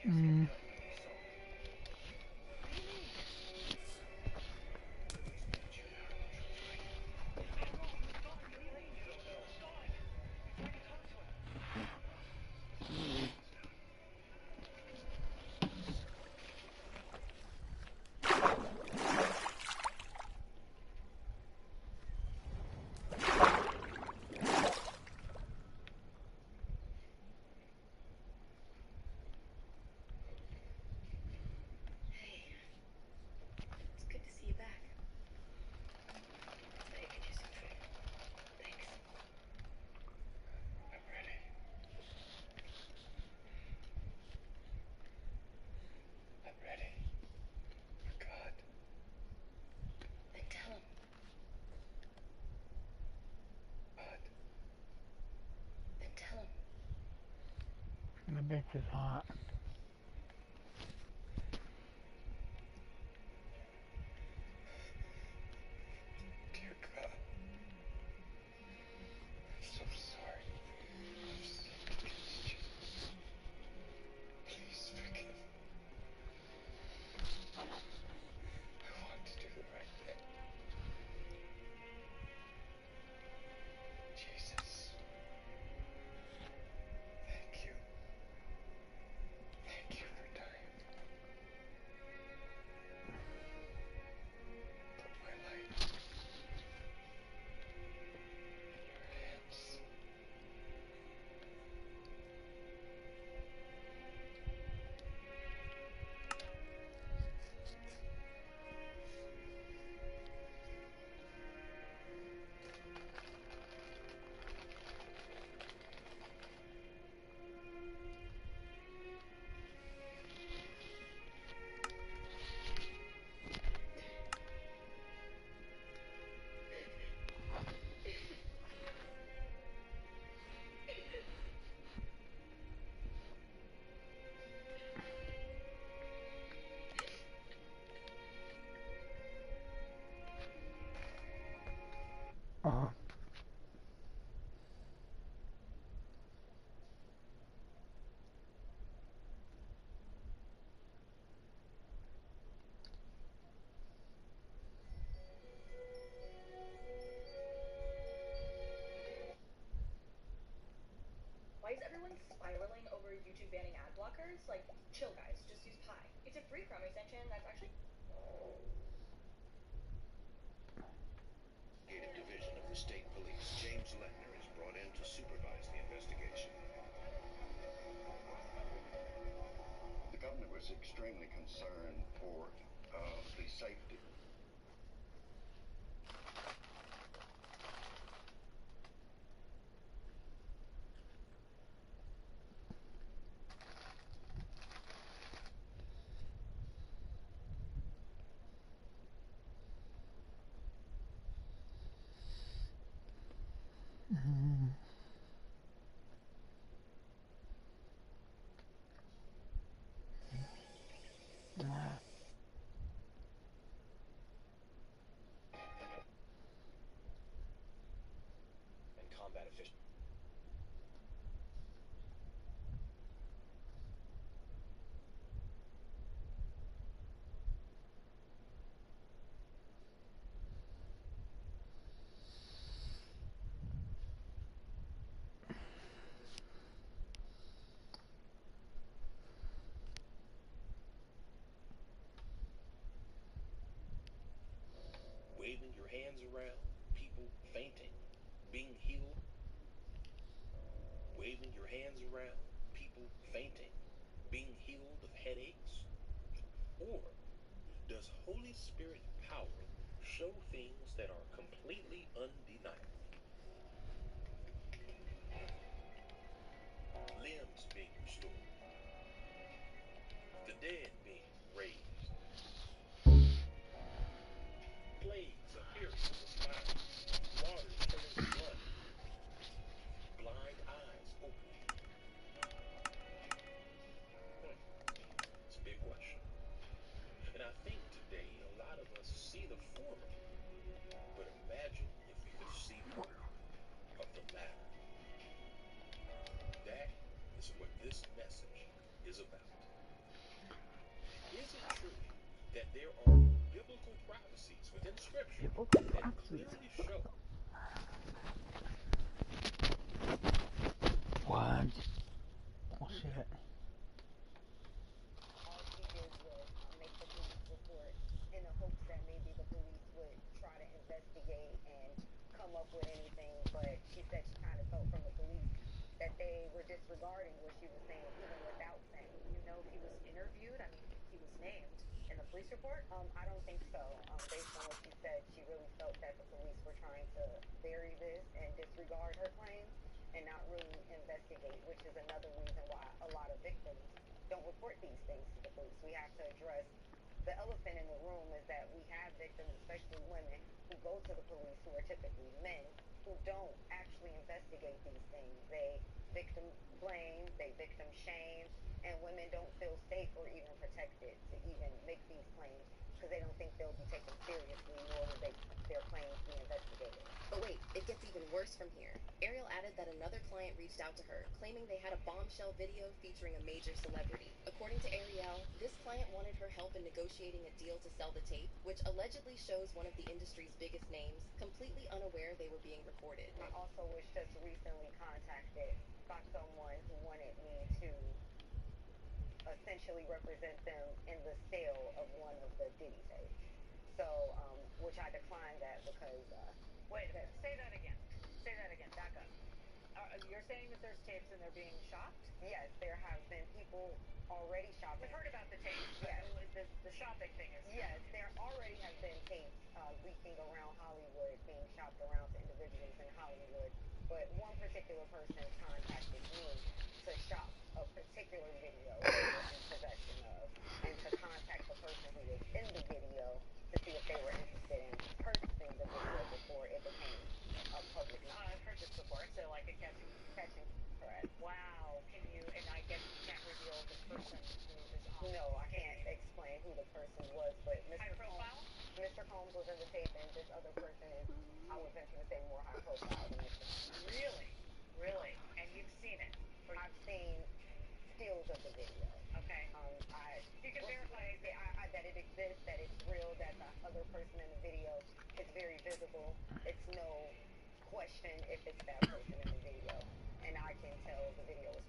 Mm. It's good to see you back. Now you can use some food. Thanks. I'm ready. I'm ready. For God. Then tell him. What? Then tell him. The bitch is hot. Dear God. I'm so sorry. I've sinned against you. Please forgive me. I want to do the right thing. Jesus. Thank you. Thank you for dying. Put my life in your hands. Uh, Why is everyone spiraling over YouTube banning ad blockers? Like, chill guys, just use Pi. It's a free Chrome extension that's actually Division of the State Police, James Letner is brought in to supervise the investigation. The government was extremely concerned for the safety. And combat efficiency. Waving your hands around, people fainting, being healed. Waving your hands around, people fainting, being healed of headaches? Or does Holy Spirit power show things that are completely undeniable? Limbs being restored, the dead being raised, plagues appearing in the sky, waters turning to blood, blind eyes opening. It's a big question. And I think today a lot of us see the former, but imagine if we could see more of the latter. That is what this message is about. Is it true that there are biblical prophecies within Scripture that clearly show what? Bullshit. All she did was make the police report in the hopes that maybe the police would try to investigate and come up with anything, but she said she kind of felt from the police that they were disregarding what she was saying, even without saying. You know if he was interviewed? I mean, he was named in the police report? I don't think so. Based on what she said, she really felt that the police were trying to bury this and disregard her claims and not really investigate, which is another reason why a lot of victims don't report these things to the police. We have to address the elephant in the room is that we have victims, especially women, who go to the police who are typically men who don't actually investigate these things. They victim blame, they victim shame, and women don't feel safe or even protected to even make these claims because they don't think they'll be taken seriously, nor will their claims be investigated. But wait, it gets even worse from here. Ariel added that another client reached out to her, claiming they had a bombshell video featuring a major celebrity. According to Ariel, this client wanted her help in negotiating a deal to sell the tape, which allegedly shows one of the industry's biggest names, completely unaware they were being recorded. I also was just recently contacted by someone who wanted me to essentially represent them in the sale of one of the Diddy tapes. So, which I declined that because... Wait a minute, say that again. Say that again, back up. You're saying that there's tapes and they're being shopped? Yes, there have been people already shopping. We've heard about the tapes. Yes. The shopping thing is... Yes, there already have been tapes leaking around Hollywood, being shopped around to individuals in Hollywood. But one particular person contacted me to shop a particular video they were in possession of, and to contact the person who was in the video to see if they were interested in purchasing the video before it became a public knowledge. I've heard this before, so like a catching. Correct. Wow, can you, and I guess you can't reveal the person who is on. No, I can't explain who the person was, but High profile? Mr. Combs was in the tape, and this other person is, I would venture to say, more high profile than Mr. Combs. Really? Really? And you've seen it? I've seen stills of the video. Okay. You can verify that it exists, that it's real, that the other person in the video is very visible. It's no question if it's that person in the video. And I can tell the video is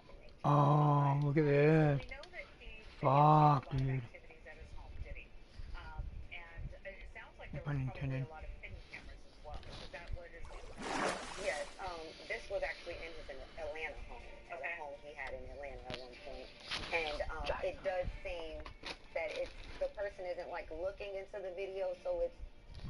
in nature. Oh, look at this. We know that he Fuck, did a lot of dude. activities at his home, did he? like No there was pun probably intended. a lot of hidden cameras as well. Is that what is being shown? Yes, this was actually in his Atlanta home, at Okay. a home he had in Atlanta at one point. And it does seem that it's the person isn't like looking into the video, so it's,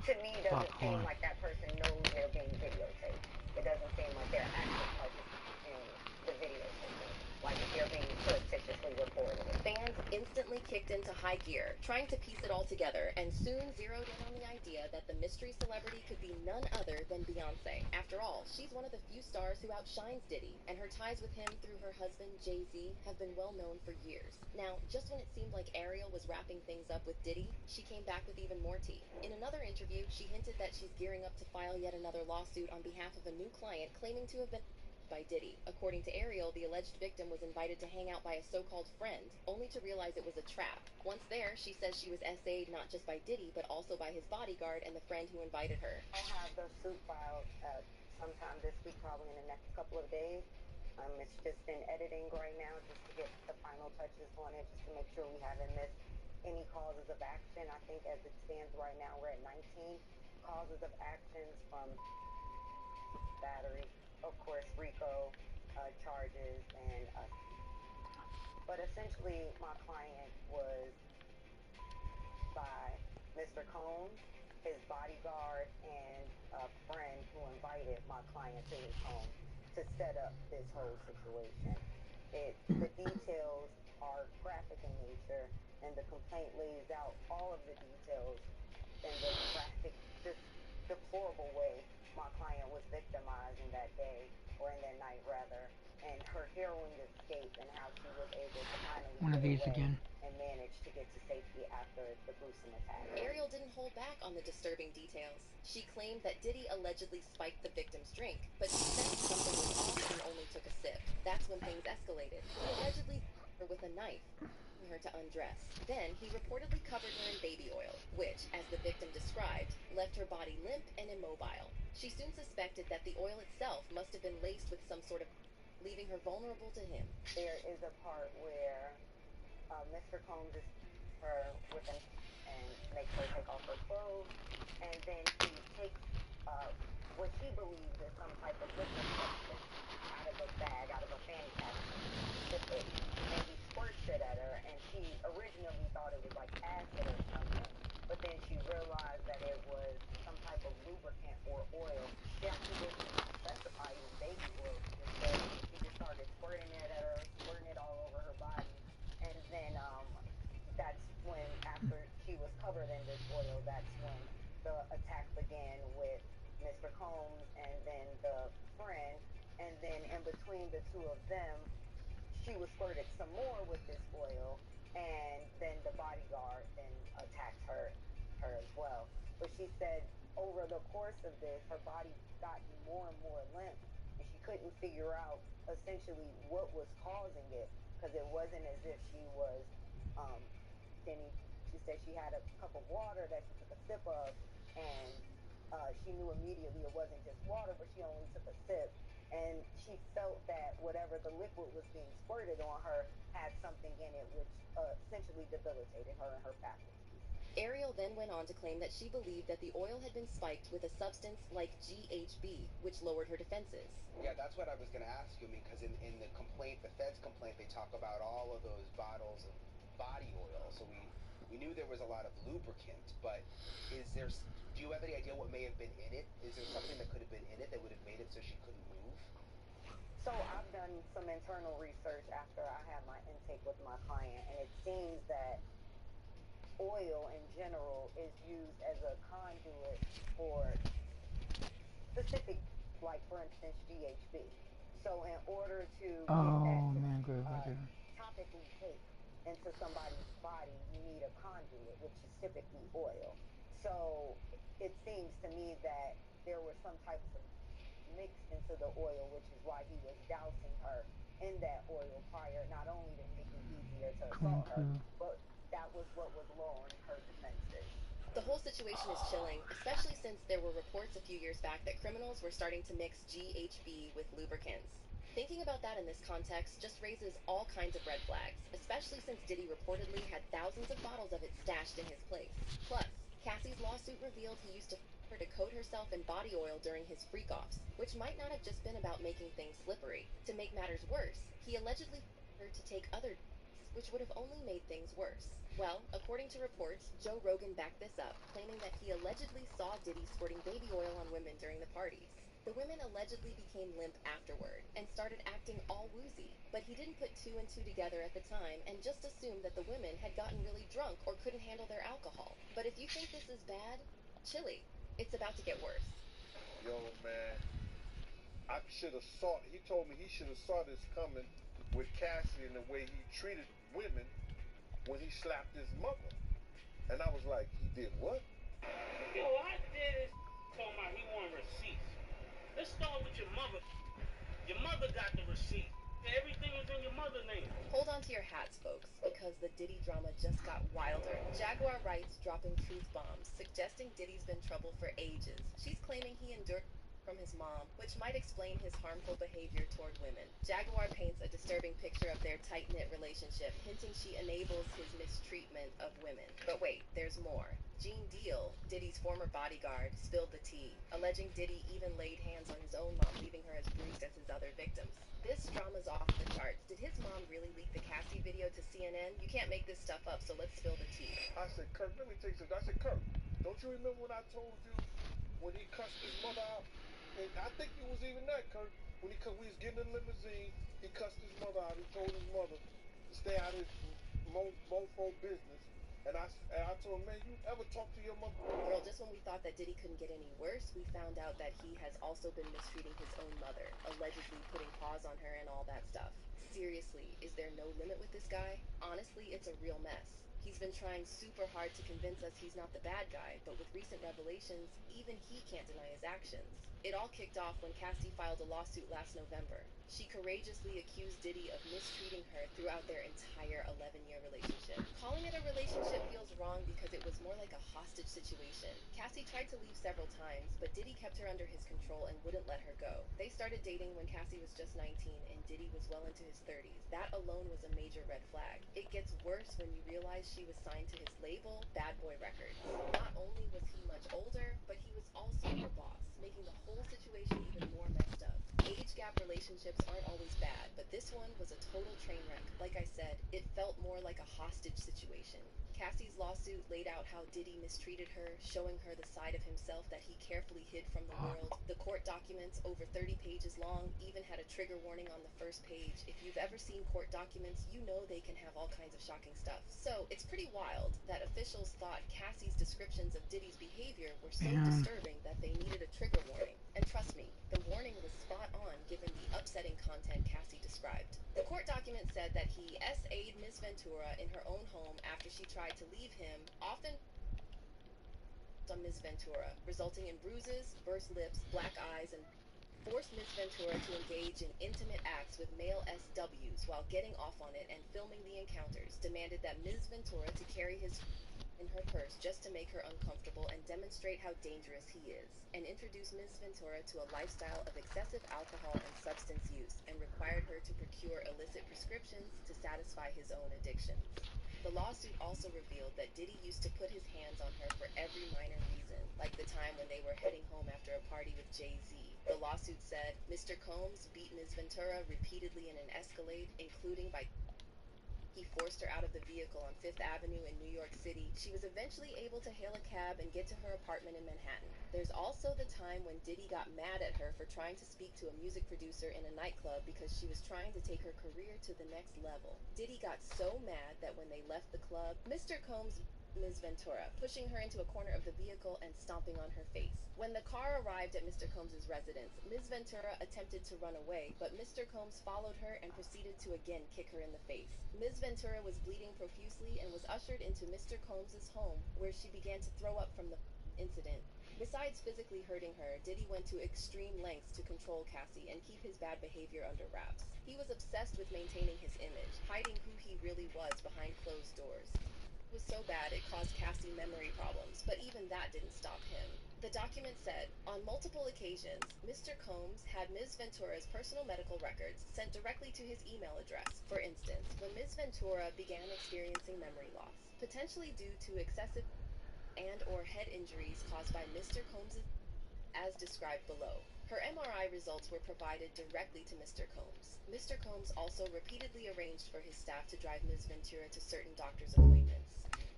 to me, doesn't seem Popcorn. like that person knows they're being videotaped. It doesn't seem like they're active participants in the video system, like if they're being surreptitiously recorded. Fans instantly kicked into high gear, trying to piece it all together, and soon zeroed in on the idea that the mystery celebrity could be none other than Beyonce. After all, she's one of the few stars who outshines Diddy, and her ties with him through her husband, Jay-Z, have been well known for years. Now, just when it seemed like Ariel was wrapping things up with Diddy, she came back with even more tea. In another interview, she hinted that she's gearing up to file yet another lawsuit on behalf of a new client claiming to have been by Diddy. According to Ariel, the alleged victim was invited to hang out by a so-called friend, only to realize it was a trap. Once there, she says she was SA'd not just by Diddy, but also by his bodyguard and the friend who invited her. I'll have the suit filed sometime this week, probably in the next couple of days. It's just in editing right now, just to get the final touches on it, just to make sure we haven't missed any causes of action. I think as it stands right now, we're at 19 causes of actions, from battery, of course, RICO charges, and but essentially my client was by Mr. Combs, his bodyguard, and a friend who invited my client to his home to set up this whole situation. The details are graphic in nature, and the complaint lays out all of the details in the graphic, just deplorable way my client was victimized in that day, or in that night rather, and her harrowing escape, and how she was able to finally One of get these away again. and manage to get to safety after the gruesome attack. Ariel didn't hold back on the disturbing details. She claimed that Diddy allegedly spiked the victim's drink, but she sensed something was off and only took a sip. That's when things escalated. He allegedly hit her with a knife, her to undress. Then he reportedly covered her in baby oil, which, as the victim described, left her body limp and immobile. She soon suspected that the oil itself must have been laced with some sort of, leaving her vulnerable to him. There is a part where Mr. Combs is her with an and makes her take off her clothes, and then he takes what she believes is some type of liquid substance out of a bag, out of a fanny pack, and he squirts it at her, and she originally thought it was like acid or something, but then she realized that it was some type of lubricant or oil. She actually didn't specify even baby oil. She just started squirting it at her, squirting it all over her body, and then that's when, after she was covered in this oil, that's when the attack began with Mr. Combs and then the friend, and then in between the two of them, she was squirted some more with this oil, and then the bodyguard then attacked her as well. But she said over the course of this, her body got more and more limp, and she couldn't figure out essentially what was causing it, because it wasn't as if she was any. She said she had a cup of water that she took a sip of, and she knew immediately it wasn't just water, but she only took a sip. And she felt that whatever the liquid was being squirted on her had something in it which essentially debilitated her and her faculties. Ariel then went on to claim that she believed that the oil had been spiked with a substance like GHB, which lowered her defenses. Yeah, that's what I was going to ask you. I mean, because in the complaint, the Fed's complaint, they talk about all of those bottles of body oil. So we knew there was a lot of lubricant, but do you have any idea what may have been in it? Is there something that could have been in it that would have made it so she couldn't move? So I've done some internal research after I had my intake with my client, and it seems that oil in general is used as a conduit for specific, like for instance, GHB. So in order to get that topically take into somebody's body, you need a conduit, which is typically oil. So it seems to me that there were some types of mixed into the oil, which is why he was dousing her in that oil prior, not only to make it easier to assault her, but that was what was lowering her defenses. The whole situation is chilling, especially since there were reports a few years back that criminals were starting to mix GHB with lubricants. Thinking about that in this context just raises all kinds of red flags, especially since Diddy reportedly had thousands of bottles of it stashed in his place. Plus, Cassie's lawsuit revealed he used to her to coat herself in body oil during his freak-offs, which might not have just been about making things slippery. To make matters worse, he allegedly her to take other which would have only made things worse. Well, according to reports, Joe Rogan backed this up, claiming that he allegedly saw Diddy squirting baby oil on women during the parties. The women allegedly became limp afterward and started acting all woozy, but he didn't put two and two together at the time and just assumed that the women had gotten really drunk or couldn't handle their alcohol. But if you think this is bad, chilly. It's about to get worse. Yo, man, I should have saw. He told me he should have saw this coming with Cassie and the way he treated women when he slapped his mother. And I was like, he did what? Yo, I did is told my he want receipts. Let's start with your mother. Your mother got the receipt. Everything is in your mother's name. Hold on to your hats, folks, because the Diddy drama just got wilder. Jaguar writes dropping truth bombs, suggesting Diddy's been trouble for ages. She's claiming he endured from his mom, which might explain his harmful behavior toward women. Jaguar paints a disturbing picture of their tight-knit relationship, hinting she enables his mistreatment of women. But wait, there's more. Gene Deal, Diddy's former bodyguard, spilled the tea, alleging Diddy even laid hands on his own mom, leaving her as bruised as his other victims. This drama's off the charts. Did his mom really leak the Cassie video to CNN? You can't make this stuff up, so let's spill the tea. I said, Kirk, let me take some. I said, Kirk, don't you remember when I told you when he cussed his mother out? And I think it was even that, Kirk. When we was getting in the limousine, he cussed his mother out. He told his mother to stay out of his mofo business. And I told him, man, you ever talk to your mother? Girl, just when we thought that Diddy couldn't get any worse, we found out that he has also been mistreating his own mother, allegedly putting paws on her and all that stuff. Seriously, is there no limit with this guy? Honestly, it's a real mess. He's been trying super hard to convince us he's not the bad guy, but with recent revelations, even he can't deny his actions. It all kicked off when Cassie filed a lawsuit last November. She courageously accused Diddy of mistreating her throughout their entire 11-year relationship. Calling it a relationship feels wrong because it was more like a hostage situation. Cassie tried to leave several times, but Diddy kept her under his control and wouldn't let her go. They started dating when Cassie was just 19 and Diddy was well into his 30s. That alone was a major red flag. It gets worse when you realize she was signed to his label, Bad Boy Records. Not only was he much older, but he was also her boss, making the whole situation even more messed up. Age gap relationships aren't always bad, but this one was a total train wreck. Like I said, it felt more like a hostage situation. Cassie's lawsuit laid out how Diddy mistreated her, showing her the side of himself that he carefully hid from the world. The court documents, over 30 pages long, even had a trigger warning on the first page. If you've ever seen court documents, you know they can have all kinds of shocking stuff. So it's pretty wild that officials thought Cassie's descriptions of Diddy's behavior were so disturbing that they needed a trigger warning. And trust me, the warning was spot on given the upsetting content Cassie described. The court document said that he SA'd Ms. Ventura in her own home after she tried to leave him, often on Ms. Ventura, resulting in bruises, burst lips, black eyes, and forced Ms. Ventura to engage in intimate acts with male SWs while getting off on it and filming the encounters, demanded that Ms. Ventura to carry his in her purse just to make her uncomfortable and demonstrate how dangerous he is, and introduced Ms. Ventura to a lifestyle of excessive alcohol and substance use, and required her to procure illicit prescriptions to satisfy his own addictions. The lawsuit also revealed that Diddy used to put his hands on her for every minor reason, like the time when they were heading home after a party with Jay-Z. The lawsuit said Mr. Combs beat Ms. Ventura repeatedly in an Escalade, including by he forced her out of the vehicle on Fifth Avenue in New York City. She was eventually able to hail a cab and get to her apartment in Manhattan. There's also the time when Diddy got mad at her for trying to speak to a music producer in a nightclub because she was trying to take her career to the next level. Diddy got so mad that when they left the club, Mr. Combs Ms. Ventura, pushing her into a corner of the vehicle and stomping on her face. When the car arrived at Mr. Combs' residence, Ms. Ventura attempted to run away, but Mr. Combs followed her and proceeded to again kick her in the face. Ms. Ventura was bleeding profusely and was ushered into Mr. Combs' home, where she began to throw up from the incident. Besides physically hurting her, Diddy went to extreme lengths to control Cassie and keep his bad behavior under wraps. He was obsessed with maintaining his image, hiding who he really was behind closed doors. It was so bad it caused Cassie memory problems, but even that didn't stop him. The document said, on multiple occasions, Mr. Combs had Ms. Ventura's personal medical records sent directly to his email address. For instance, when Ms. Ventura began experiencing memory loss, potentially due to excessive and or head injuries caused by Mr. Combs' as described below. Her MRI results were provided directly to Mr. Combs. Mr. Combs also repeatedly arranged for his staff to drive Ms. Ventura to certain doctor's appointments.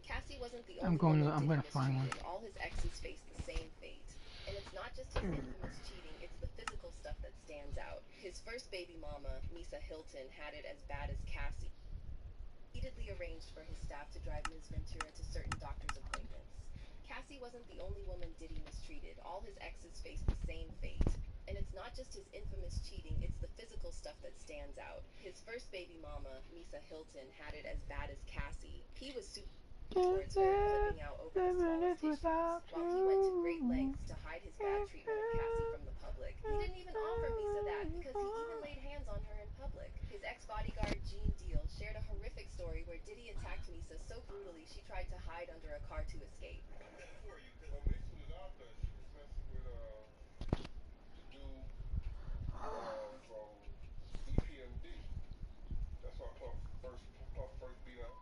Cassie wasn't the only woman I'm Diddy gonna find one. mistreated. All his exes faced the same fate. And it's not just his infamous cheating, it's the physical stuff that stands out. His first baby mama, Misa Hilton, had it as bad as Cassie. Repeatedly arranged for his staff to drive Ms. Ventura to certain doctor's appointments. Cassie wasn't the only woman Diddy mistreated. All his exes faced the same fate. And it's not just his infamous cheating, it's the physical stuff that stands out. His first baby mama, Misa Hilton, had it as bad as Cassie. He was super towards her, clipping out over the smallest issues. While he went to great lengths to hide his bad treatment of Cassie from the public, he didn't even offer Misa that because he even laid hands on her in public. His ex-bodyguard, Jean Deal, shared a horrific story where Diddy attacked Misa so brutally she tried to hide under a car to escape. Well, Lisa was out there. She was messing with the dude from EPMD. That's her first beat up.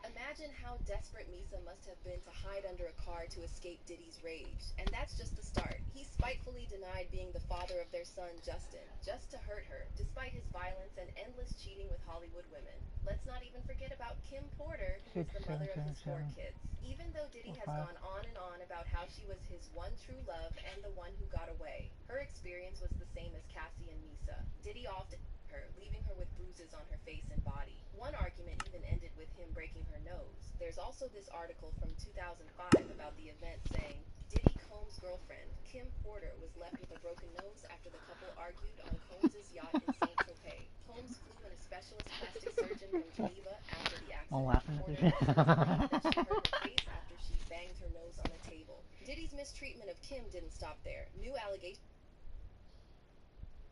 Imagine how desperate Misa must have been to hide under a car to escape Diddy's rage. And that's just the start. He spitefully denied being the father of their son, Justin, just to hurt her, despite his violence and endless cheating with Hollywood women. Let's not even forget about Kim Porter, who was the mother of his 4 kids. Even though Diddy has gone on and on about how she was his one true love and the one who got away, her experience was the same as Cassie and Misa. Diddy often her, leaving her with bruises on her face and body. One argument even ended with him breaking her nose. There's also this article from 2005 about the event saying, Diddy Combs' girlfriend, Kim Porter, was left with a broken nose after the couple argued on Combs' yacht in Saint-Tropez. Combs flew in a specialist plastic surgeon from Geneva after the accident. Porter has since claimed that she hurt her face after she banged her nose on a table. Diddy's mistreatment of Kim didn't stop there. New allegations.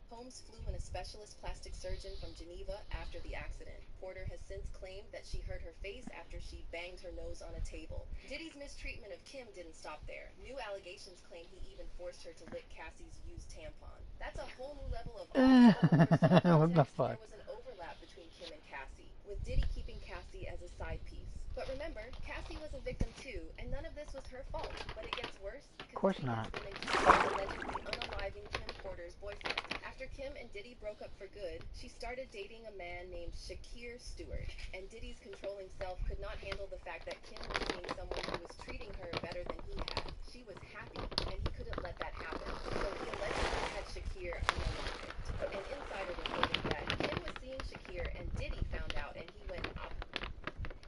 Combs flew in a specialist plastic surgeon from Geneva after the accident. Porter has since claimed that she hurt her face after she banged her nose on a table. Diddy's mistreatment of Kim didn't stop there. New allegations claim he even forced her to lick Cassie's used tampon. That's a whole new level of What the fuck? There was an overlap between Kim and Cassie, with Diddy keeping Cassie as a side piece. But remember, Cassie was a victim too, and none of this was her fault. But it gets worse because Diddy has been allegedly unaliving Kim Porter's boyfriend. After Kim and Diddy broke up for good, she started dating a man named Shakir Stewart, and Diddy's controlling self could not handle the fact that Kim was seeing someone who was treating her better than he had. She was happy, and he couldn't let that happen. So he allegedly had Shakir unalived. An insider reported that Kim was seeing Shakir, and Diddy found out, and he went up.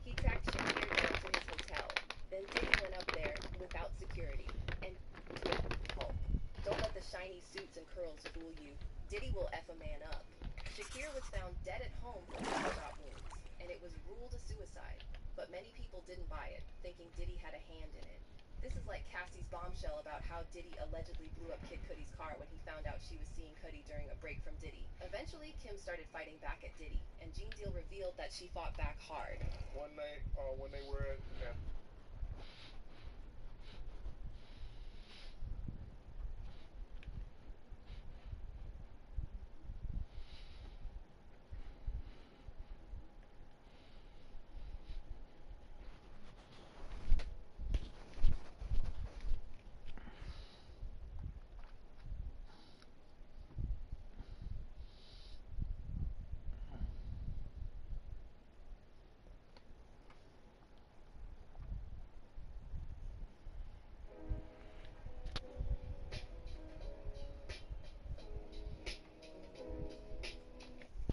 He tracked Shakir down to his hotel. Then Diddy went up there without security, and to a pulp. Don't let the shiny suits and curls fool you. Diddy will F a man up. Shakir was found dead at home from gunshot wounds, and it was ruled a suicide. But many people didn't buy it, thinking Diddy had a hand in it. This is like Cassie's bombshell about how Diddy allegedly blew up Kid Cudi's car when he found out she was seeing Cudi during a break from Diddy. Eventually, Kim started fighting back at Diddy, and Jean Deal revealed that she fought back hard. One night, when they were at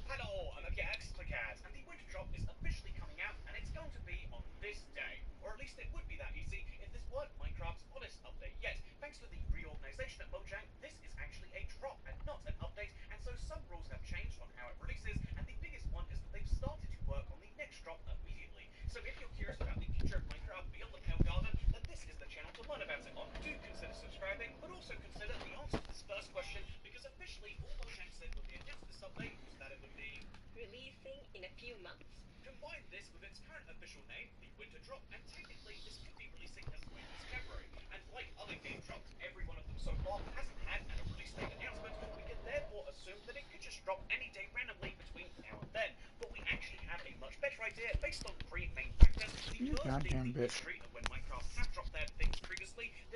Hello, I'm Agax Plicat, and the winter drop is officially coming out, and it's going to be on this day. Or at least it would be that easy if this weren't Minecraft's honest update yet. Thanks to the reorganization at Mojang, this is actually a drop and not an update, and so some rules have changed on how it releases, and the biggest one is that they've started to work on the next drop immediately. So if you're curious about the future of Minecraft beyond the Pale Garden, then this is the channel to learn about it on. Do consider subscribing, but also consider the answer to this first question, because officially all Mojang said when they announced this update was that it would be releasing in a few months. Combine this with its current official name, the Winter Drop, and technically this could be releasing as late as February. And like other game drops, every one of them so far hasn't had a release date announcement. We can therefore assume that it could just drop any day randomly between now and then. But we actually have a much better idea based on 3 main factors. The first being the history of when Minecraft have dropped their things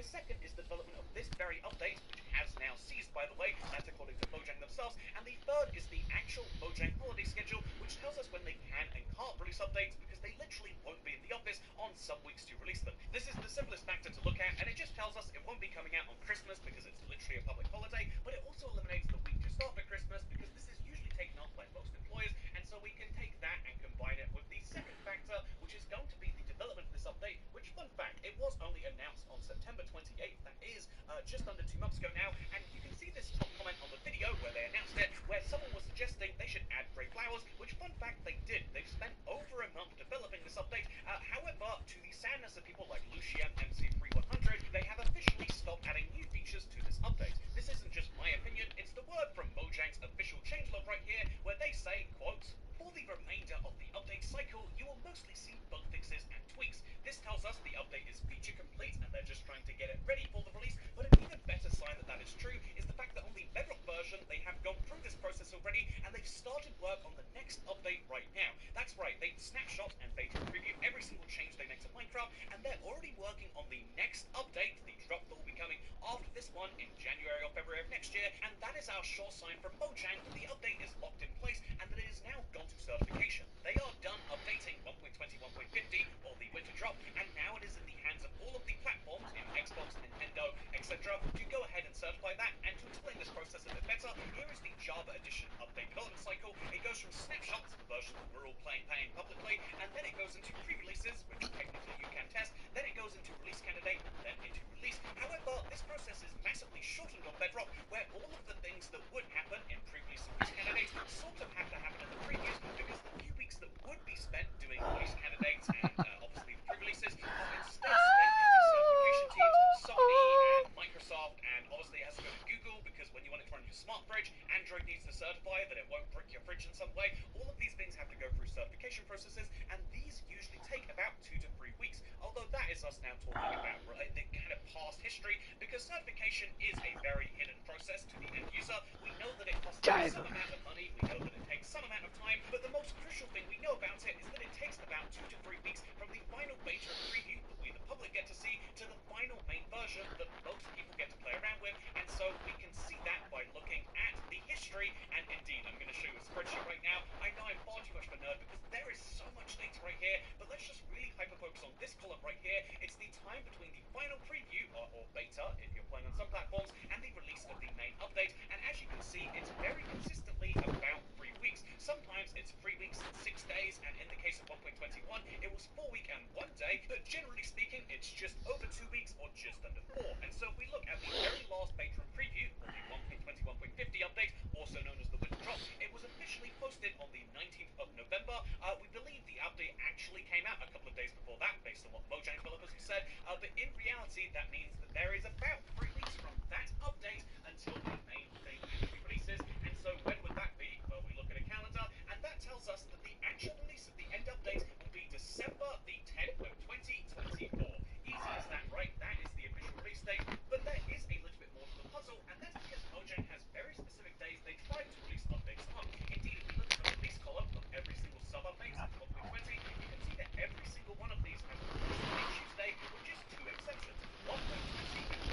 second is the development of this very update, which has now ceased, by the way. That's according to Mojang themselves. And the third is the actual Mojang holiday schedule, which tells us when they can and can't release updates, because they literally won't be in the office on some weeks to release them. This is the simplest factor to look at, and it just tells us it won't be coming out on Christmas because it's literally a public holiday, but it also eliminates the week just after Christmas because this is usually taken off by most employers, and so we can take that and combine it with the second factor, which is going to be the development of this update, which, fun fact, it was only announced on September 28th, that is just under 2 months ago now, and you can see this top comment on the video where they announced it, where someone was suggesting they should add grey flowers, which, fun fact, they did. They've spent over a month developing this update. However, to the sadness of people like Lucien MC3100, they have officially stopped adding new features to this update. This isn't just my opinion, it's the word from Mojang's official changelog right here, where they say, quote, "For the remainder of the update cycle, you will mostly see bug fixes and tweaks. This tells us the update is feature complete and they're just trying to get it ready for the release, but an even better sign that that is true is the fact that on the Bedrock version, they have gone through this process already and they've started work on the next update right now. That's right, they snapshot and beta preview every single change they make to Minecraft, and they're already working on the next update, the drop that will be coming after this one in January or February of next year, and that is our sure sign from Mojang that the update is locked in place and that it has now gone to certification. They are done updating 1.20, 1.50, or the winter drop, and now it is in the hands of all of the platforms in Xbox, Nintendo, etc. to go ahead and certify that. And to explain this process a bit better, here is the Java Edition update development cycle. It goes from snapshots, the versions that we're all playing publicly, and then it goes into pre-releases, which technically you can test, then it goes into release candidate, and then into release. However, this process is massively shortened on Bedrock, where all of the things that would happen in pre-release and release candidates sort of have to happen in the previews, because the few weeks that would be spent doing release candidates and obviously the pre-releases are instead spent in the certification teams, Sony and Microsoft, and obviously it has to go to Google, because when you want it to run your smart fridge, Android needs to certify that it won't brick your fridge in some way. All of these things have to go through certification processes, and these usually take about 2 to 3 weeks, although that is us now talking about the kind of past history, because certification is a very hidden process to the end user. We know that it costs some amount of money, we know that it takes some amount of time, but the most crucial thing we know about it is that it takes about 2 to 3 weeks from the final beta and preview that we the public get to see to the final main version that most people get to play around with, and so we can see that by looking at the history. And indeed, I'm going to show you a spreadsheet right now. I know I'm far too much of a nerd because there is so much data right here, but let's just really hyper-focus on this column right here. It's the time between the final preview, or beta, if you're playing on some platforms, and the release of the main update, and as you can see, it's very consistently about 3 weeks. Sometimes it's 3 weeks and 6 days, and in the case of 1.21, it was 4 weeks and 1 day, but generally speaking, it's just over 2 weeks or just under 4. And so if we look at the very last beta and preview, or the 1.20, 1.50 update, also known as the winter drop, it was officially posted on the 19th of November. We believe the update actually came out a couple of days before that, based on what Mojang developers have said, but in reality, that means that there is about 3 weeks from that update until the main thing actually releases. And so when would that be? Well, we look at a calendar, and that tells us that the actual release of the end update will be December the 10th of 2024. Easy as that, right? That is the official release date, but there is a little bit more to the puzzle, and that's because Mojang has very specific days they try to release updates on. Indeed, if we look at the release column of every single sub-update since 1.20, you can see that every single one of these has released on a Tuesday, with just 2 exceptions. 1.20 and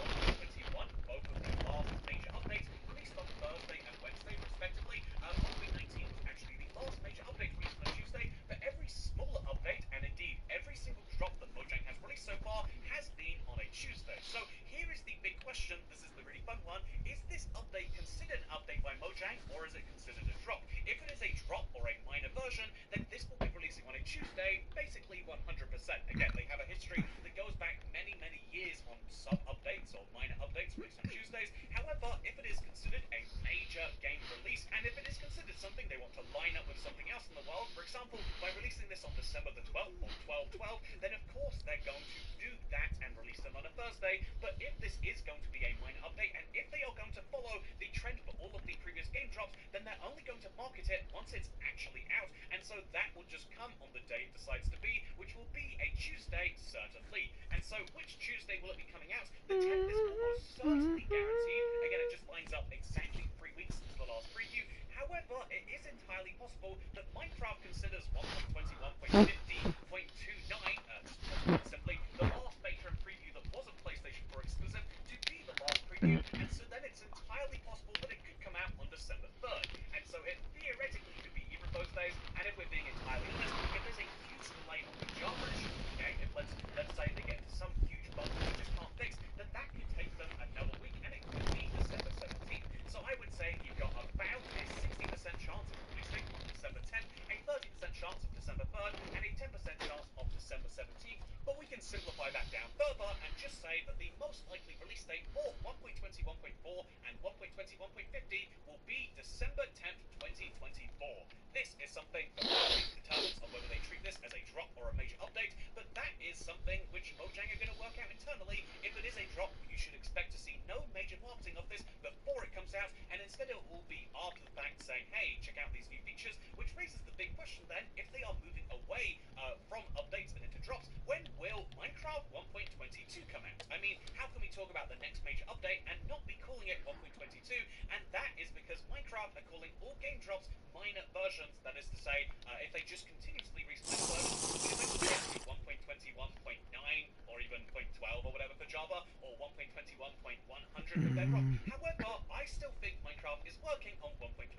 1.21, both of their last major updates, released on Thursday and Wednesday, respectively. 1.19 was actually the last major update released on a Tuesday, but every smaller update, and indeed every single drop that Mojang has released so far, has been on a Tuesday. So here is the big question, this is the really fun one, is this update considered an update by Mojang, or is it considered a drop? If it is a drop or a minor version, then this will be releasing on a Tuesday, basically 100%. Again, they have a history that goes back many, many years on sub-updates or minor updates released on Tuesdays. However, if it is considered a major game release, and if it is considered something they want to line up with something else in the world, for example, by releasing this on December the 12th, or 12/12, then of course they're going to do that and release them on a Thursday. But if this is going to be a minor update, and if they are going to follow the trend for all of the previous game drops, then they're only going to market it once it's actually out, and so that will just come on the day it decides to be, which will be a Tuesday, certainly. And so which Tuesday will it be coming out? The 10th is almost certainly guaranteed. Again, it just lines up exactly 3 weeks since the last preview. However, it is entirely possible that Minecraft considers 1.21, 1.50, 0.29, just simply, the last beta and preview that wasn't PlayStation 4 exclusive, we're being entirely honest, if there's a huge delay on the Java issue, okay, if let's say they get to some huge bug that we just can't fix, then that could take them another week, and it could be December 17th. So I would say you've got about a 60% chance of releasing on December 10th, a 30% chance of December 3rd, and a 10% chance of December 17th. But we can simplify that down further and just say that the most likely release date for 1.20.1.4 and 1.21.50 will be December 10th, 2024. This is something that determines on whether they treat this as a drop or a major update, but that is something which Mojang are going to work out internally. If it is a drop, you should expect to see no major marketing of this before it comes out, and instead it will be after the fact saying, hey, check out these new features, which raises the big question then, if they are moving away from updates and into drops, when will Minecraft 1.22 come out? I mean, how can we talk about the next major update and not be calling it 1.22? And that is because Minecraft are calling all game drops minor versions. That is to say, if they just continuously release minor versions, we'd eventually get to 1.21.9 or even 0.12 or whatever for Java, or 1.21.100 for Bedrock. However, I still think Minecraft is working on 1.22,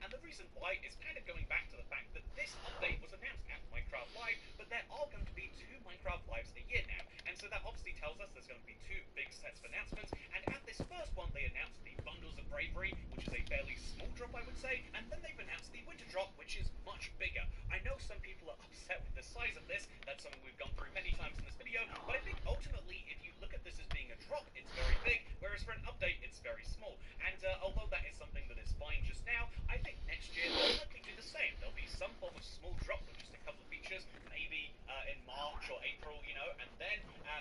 and the reason why is kind of going back to the fact that this update was announced at Minecraft Live, but there are going to be 2 Minecraft Lives a year now, and so that obviously tells us there's going to be 2 big sets of announcements, and at this first one they announced the Bundles of Bravery, which is a fairly small drop, I would say, and then they've announced the Winter Drop, which is much bigger. I know some people are upset with the size of this, that's something we've gone through many times in this video, but I think ultimately if you look at this as being a drop, it's very big, whereas for an update it's very small, and although that is something that is fine just now, I think next year they'll likely do the same. There'll be some form of small drop with just a couple of features, maybe in March or April, you know, and then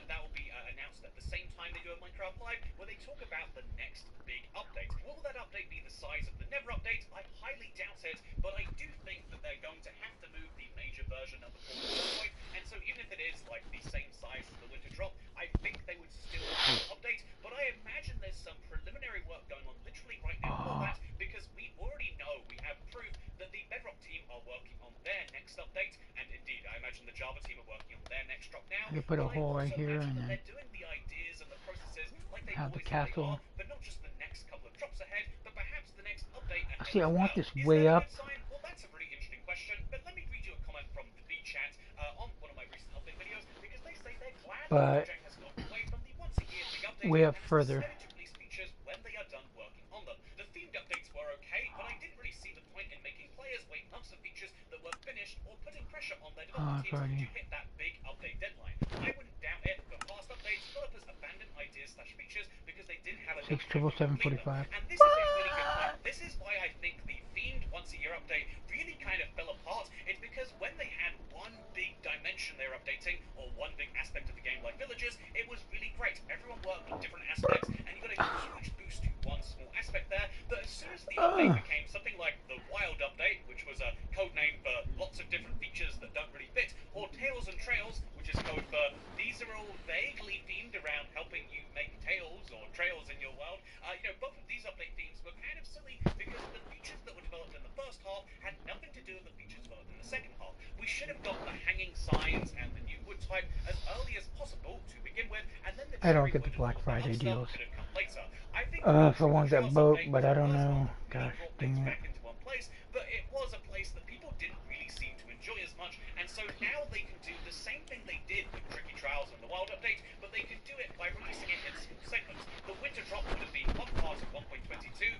that will be announced at the same time they do a Minecraft Live, where they talk about the next big update. Will that update be the size of the Never update? I highly doubt it, but I do think that they're going to have to move the major version of the port at some point, and so even if it is like the same size as the Winter Drop, I think they would still update, but I imagine there's some preliminary work going on literally right now for that, because we already know, we have proof that the Bedrock team are working on their next update, and indeed, I imagine the Java team are working on their next drop now, I could put a but I hole right also here imagine and that then they're doing the ideas and the processes like they have the always said they castle. are, but not just the next couple of drops ahead, but perhaps the next update ahead See, I as want well. this Is way that a up, good sign? Well, that's a really interesting question, but let me read you a comment from the V chat on one of my recent update videos, because they say they're glad that but Mojang has gotten away from the once-a-year big update way up and has further. decided to release features when they are done working on them. The themed updates were okay, but I didn't really see the point in making players wait months for features that were finished or putting pressure on their development It's teams to already hit that big update deadline. I wouldn't doubt it. For past updates, developers abandoned ideas / features because they didn't have enough time to complete them. 67745. And this is a really good point. This is why I think the themed once-a-year update really kind of fell apart. It's because when they had one big dimension they were updating, or one big aspect of the game like villages, it was really great. Everyone worked on different aspects, and you got a huge boost to one small aspect there. But as soon as the update became something like the Wild Update, which was a code name for lots of different features that don't really fit, or Tales and Trails, which is code for these are all vaguely themed around helping you make tails or trails in your world. You know, both of these update themes were kind of silly because the features that were developed in the first half had nothing to do with the features developed in the second half. We should have got the hanging signs and the new wood type as early as possible to begin with, and then the I don't cherry get the wood and Black all of that Friday other stuff deals. could have come later. I think the So I want that Trails boat, update but was I the don't first one know. that really Gosh, brought things dang it. back into one place, but it was a place that people didn't really seem to enjoy as much, and so now they can do the same thing they did with Tricky Trials and the Wild Update, but they can do it by releasing it in small segments. The Winter Drop would have been one part of 1.22,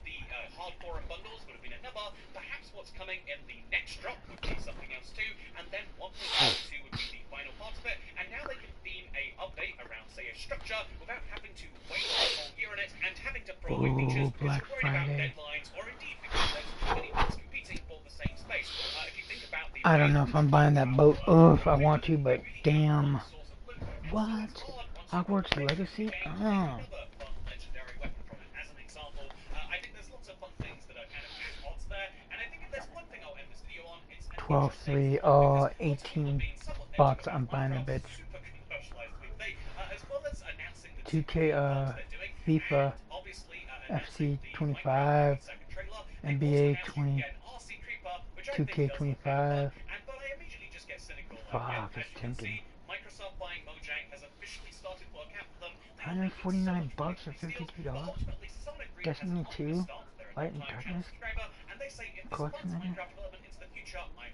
the Hardcore and Bundles would have been another, perhaps what's coming in the next drop would be something else too, and then 1.22 would be the final part of it, and now they can theme a update around, say, a structure without having to wait a whole year on it and having to throw away features Ooh, because Black you're worried about Friday. deadlines, or indeed because there's too many things competing for the same space. If you think about the I way don't know that if the I'm Tricky buying that Trials boat. work, Oh, if you're I worried want that to, you but really have one damn. source of loot, and so it's What? hard once you've got Hogwarts Plague in the Legacy? game to make another fun legendary weapon from it. As an example, I think there's lots of fun things that are kind of at odds there, and I think if there's one thing I'll end this video on, it's an 12 interesting 3. thought, because Oh, lots of people have 18 been somewhat negative bucks. about I'm buying the Minecraft's bitch. super commercialized loot. They, as well as announcing the two 2K, theme parks they're doing, FIFA, and obviously announcing FC the Minecraft 25, 30-second trailer, they've also NBA announced you can 20, get an RC Creeper, which I think 2K does look kind of fun, 25. but I immediately just get cynical. Like, Fuck, as it's you can tempting. see, Microsoft buying Mojang has officially started work out for them. They are making so 149 much money bucks from or these deals, $52. but ultimately Sonic has an Destiny obvious 2, stance. They're a Light and long-time channel Darkness, subscriber, and they say if this funds Collection Edition. Minecraft development into the future, I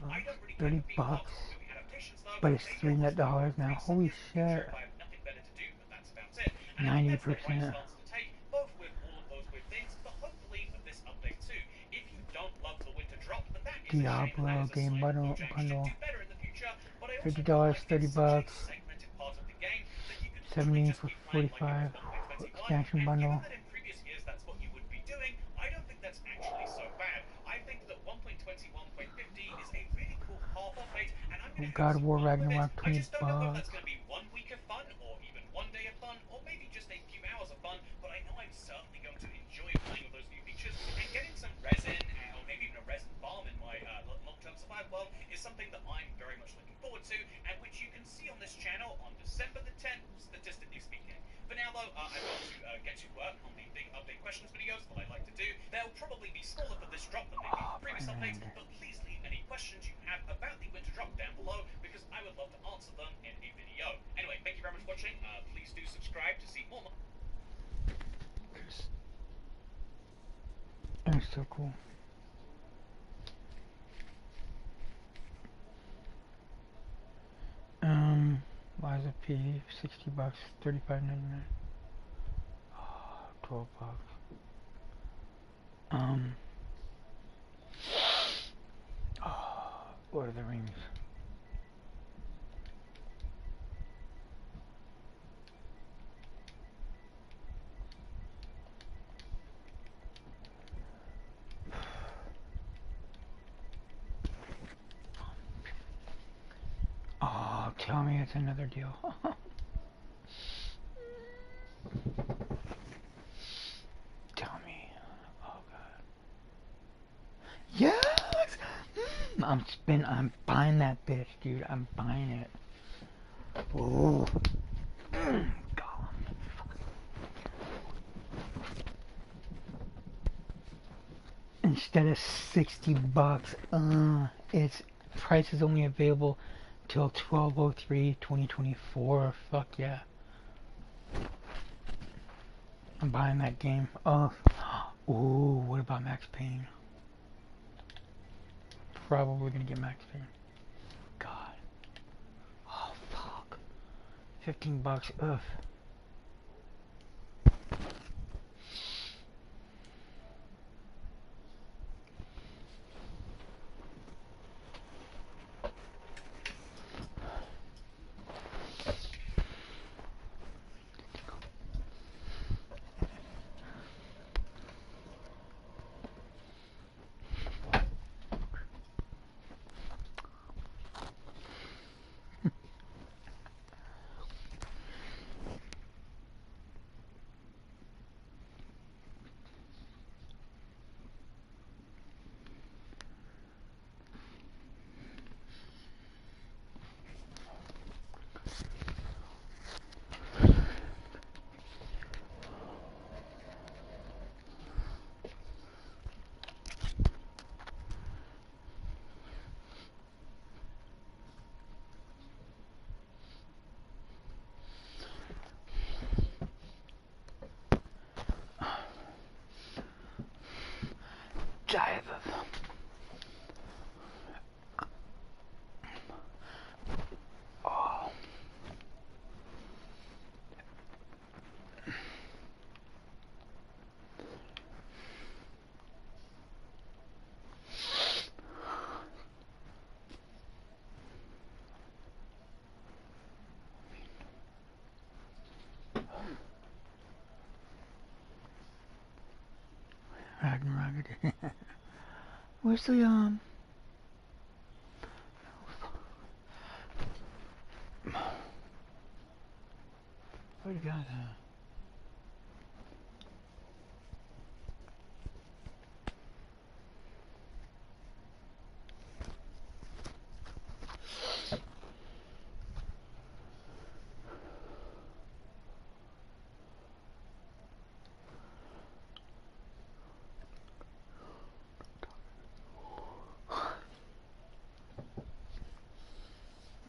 I don't really care 30 for people bucks. hardcore movie adaptations though. But it's They get $3 almost now. 3 Holy series. Give shit. Sheriff, I have nothing better to do, but that's about it. And I think that's the right 90%. stance to take, both with all of those weird things, but hopefully with this update too. If you don't love the winter drop, then that is a shame, and that Diablo is a game sign that bundle. Mojang should do better in the future. But I also feel $50, like 30 it's such a bucks. segmented part of the game that you could literally 70 just for keep playing like it was 45 1.21. expansion And given bundle. that in previous years that's what you would be doing, I don't think that's actually so bad. I think that 1.21.50 is a really cool half update, and I'm going to have God of some War fun with it. Ragnarok, I 20 just don't know whether that's bucks. going to be 1 week of fun, or even 1 day of fun, or maybe just a few hours of fun, but I know I'm certainly going to enjoy playing with those new features, and getting some resin, or maybe even a resin farm in my long-term survival world is something that I'm very much looking forward to, and which you can see on this channel on December the 10th, statistically speaking. For now, though, I've got to get to work on the big update questions videos that I like to do. They'll probably be smaller for this drop than they be for previous updates, but please leave any questions you have about the winter drop down below, because I would love to answer them in a video. Anyway, thank you very much for watching. Please do subscribe to see more. That's so cool. Liza P, 60 bucks, 35.99. 12 bucks. Lord of the Rings. Oh, tell me it's another deal. Tell me. Oh god. Yes! I'm buying that bitch, dude. I'm buying it. Oh. Instead of 60 bucks, its price is only available till 12/03/2024. Fuck yeah. I'm buying that game. Oh. Ooh, what about Max Payne? Probably gonna get Max Payne. God. Oh, fuck. 15 bucks. Ugh. Jive. Oh. Ragnarok. Where's the Where you got that?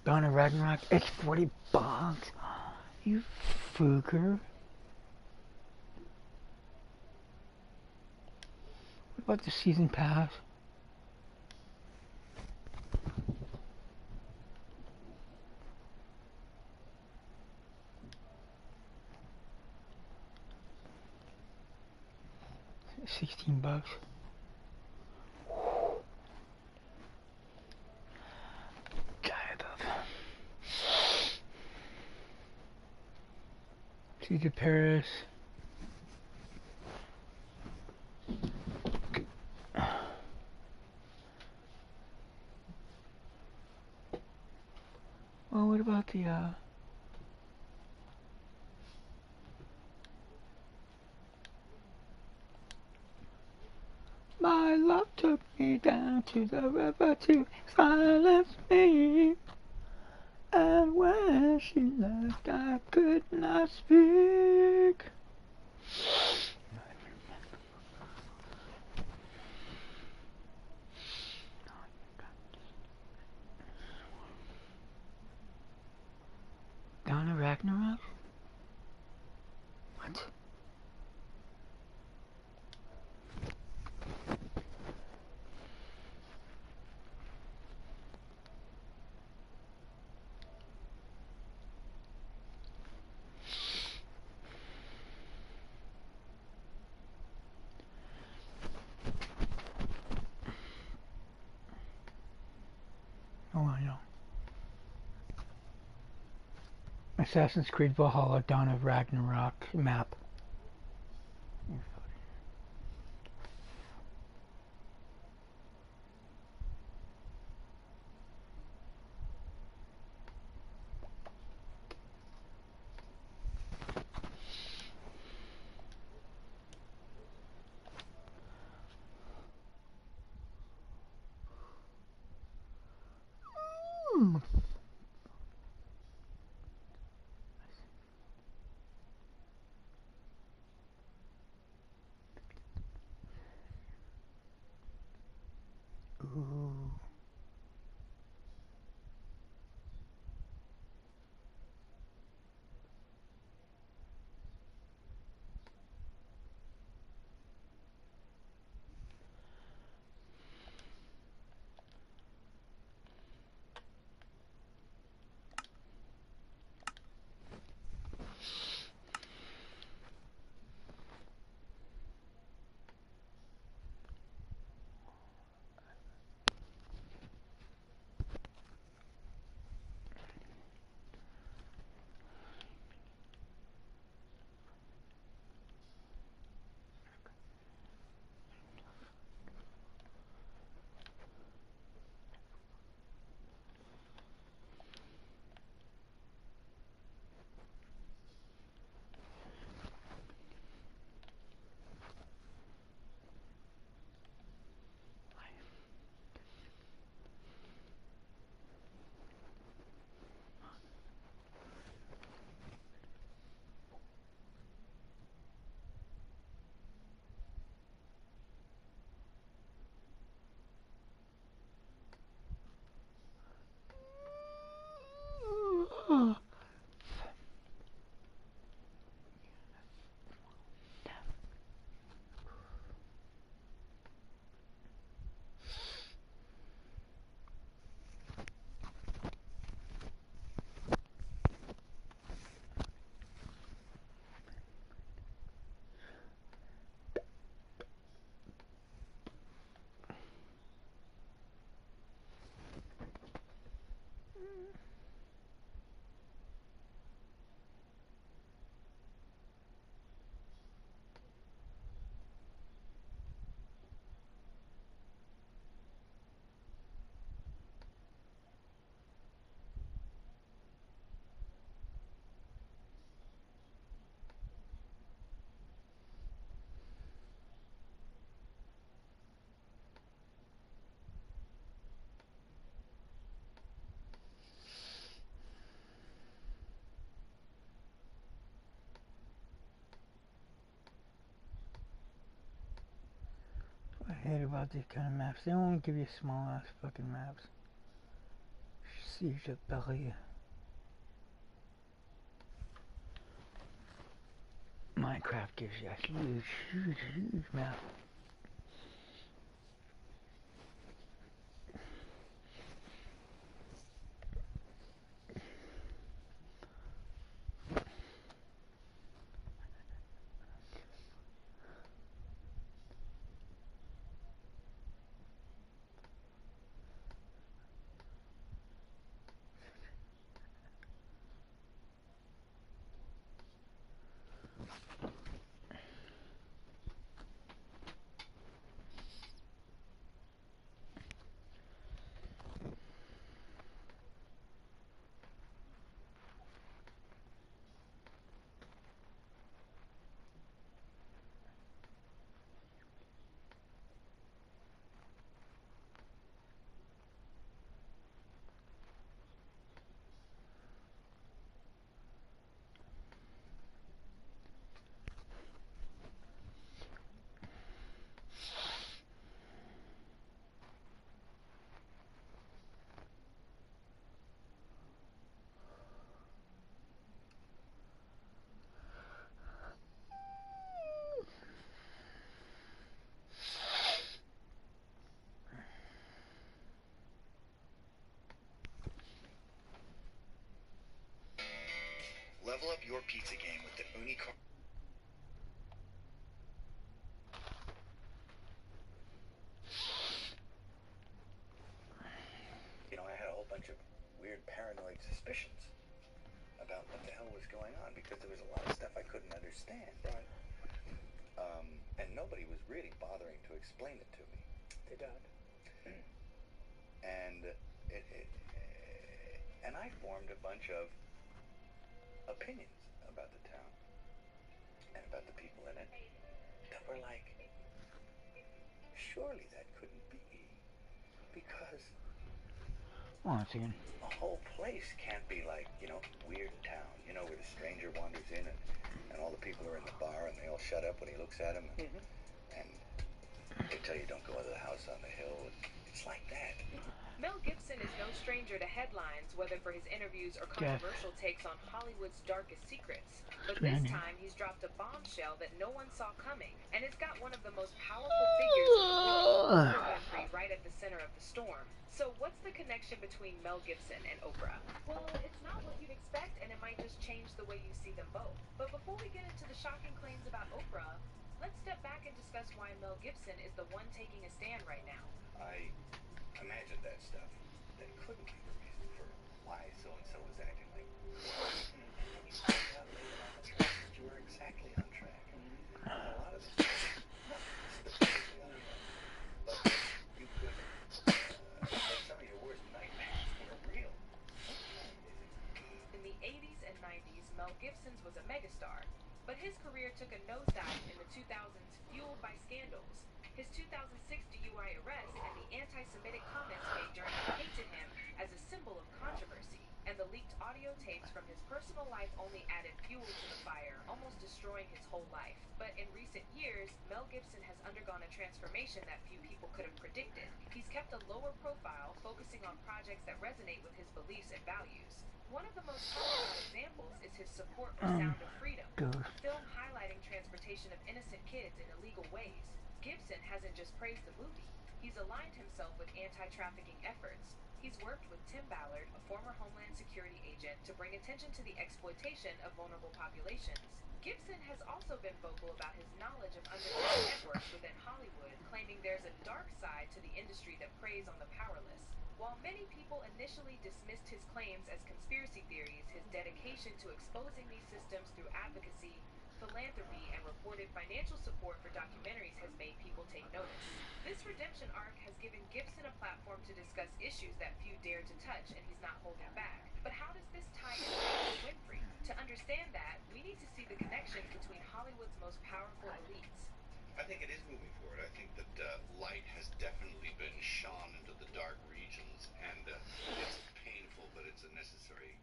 Dawn of Ragnarok, it's 40 bucks. You fucker. What about the season pass? $16. Tired of. To Paris. Well, what about the my love took me down to the river to silence me. And when she left, I could not speak. Donna Ragnarok? What? Oh, I know. Assassin's Creed Valhalla Dawn of Ragnarok map. Ooh. I hate about these kind of maps. They won't give you small ass fucking maps. Siege of Paris. Minecraft gives you a huge map. He called. You know, I had a whole bunch of weird paranoid suspicions about what the hell was going on because there was a lot of stuff I couldn't understand. Right. And nobody was really bothering to explain it to me. They don't. And and I formed a bunch of opinions about the town and about the people in it that were like, surely that couldn't be, because Once again. a whole place can't be like, you know, weird town, you know, where the stranger wanders in and all the people are in the bar and they all shut up when he looks at them and they tell you don't go to the house on the hill. It's like that. Mel Gibson is no stranger to headlines, whether for his interviews or controversial takes on Hollywood's darkest secrets. But this time, he's dropped a bombshell that no one saw coming, and it's got one of the most powerful figures in the world, Oprah Winfrey, right at the center of the storm. So what's the connection between Mel Gibson and Oprah? Well, it's not what you'd expect, and it might just change the way you see them both. But before we get into the shocking claims about Oprah, let's step back and discuss why Mel Gibson is the one taking a stand right now. I imagined that stuff. That couldn't be the reason for why so-and-so was acting like. And then you find out later on the track that you were exactly on track. And a lot of the things, not specifically on track, but you could that some of your worst nightmares were real. In the 80s and 90s, Mel Gibson's was a megastar, but his career took a nosedive in the 2000s, fueled by scandals. His 2006 DUI arrest and the anti-Semitic comments made during it painted him as a symbol of controversy, and the leaked audio tapes from his personal life only added fuel to the fire, almost destroying his whole life. But in recent years, Mel Gibson has undergone a transformation that few people could have predicted. He's kept a lower profile, focusing on projects that resonate with his beliefs and values. One of the most talked about examples is his support for Sound of Freedom, a film highlighting transportation of innocent kids in illegal ways. Gibson hasn't just praised the movie. He's aligned himself with anti-trafficking efforts. He's worked with Tim Ballard, a former Homeland Security agent, to bring attention to the exploitation of vulnerable populations. Gibson has also been vocal about his knowledge of underground networks within Hollywood, claiming there's a dark side to the industry that preys on the powerless. While many people initially dismissed his claims as conspiracy theories, his dedication to exposing these systems through advocacy, philanthropy, and reported financial support for documentaries has made people take notice. This redemption arc has given Gibson a platform to discuss issues that few dare to touch, and he's not holding back. But how does this tie into Oprah Winfrey? To understand that, we need to see the connections between Hollywood's most powerful elites. I think it is moving forward. I think that light has definitely been shone into the dark regions, and it's painful, but it's a necessary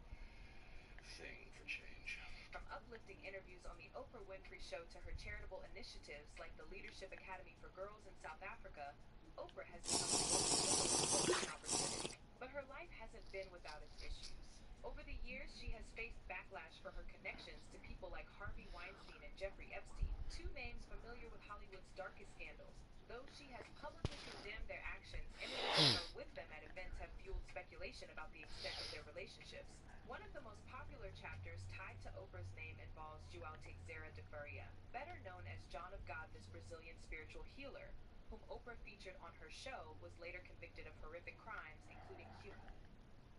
thing for change. From uplifting interviews on the Oprah Winfrey Show to her charitable initiatives like the Leadership Academy for Girls in South Africa, Oprah has become a global symbol of hope and opportunity. But her life hasn't been without its issues. Over the years, she has faced backlash for her connections to people like Harvey Weinstein and Jeffrey Epstein, two names familiar with Hollywood's darkest scandals. Though she has publicly condemned their actions, interviewing her with them at events have fueled speculation about the extent of their relationships. One of the most popular chapters tied to Oprah's name involves João Teixeira de Faria, better known as John of God, this Brazilian spiritual healer, whom Oprah featured on her show, was later convicted of horrific crimes, including human.